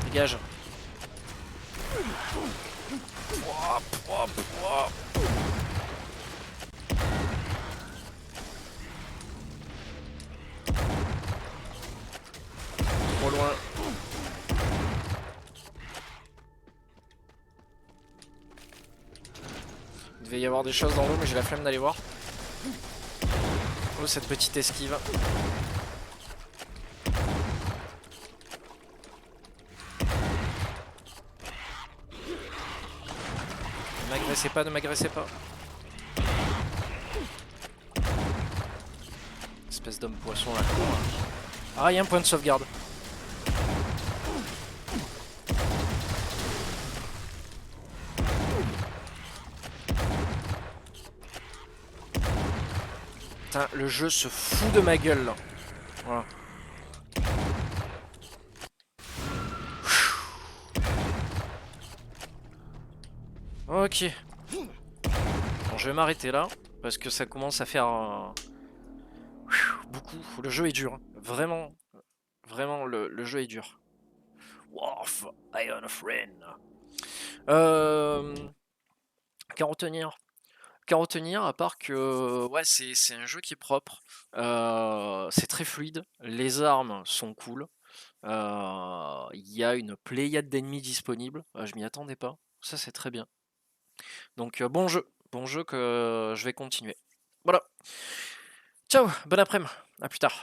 Dégage. Hop, hop, hop. Trop loin. Il devait y avoir des choses dans l'eau, mais j'ai la flemme d'aller voir. Oh, cette petite esquive. Ne m'agressez pas, ne m'agressez pas. Espèce d'homme poisson là. Ah, il y a un point de sauvegarde. Putain, le jeu se fout de ma gueule là. Voilà. Ok. Bon, je vais m'arrêter là parce que ça commence à faire beaucoup. Le jeu est dur. Vraiment, vraiment, le jeu est dur. Wolf, Iron Friend. Qu'à retenir? Qu'à retenir, à part que ouais, c'est un jeu qui est propre. C'est très fluide. Les armes sont cool. Il y a une pléiade d'ennemis disponibles. Je m'y attendais pas. Ça, c'est très bien. Donc, bon jeu. Bon jeu que je vais continuer. Voilà. Ciao, bon après-midi. À plus tard.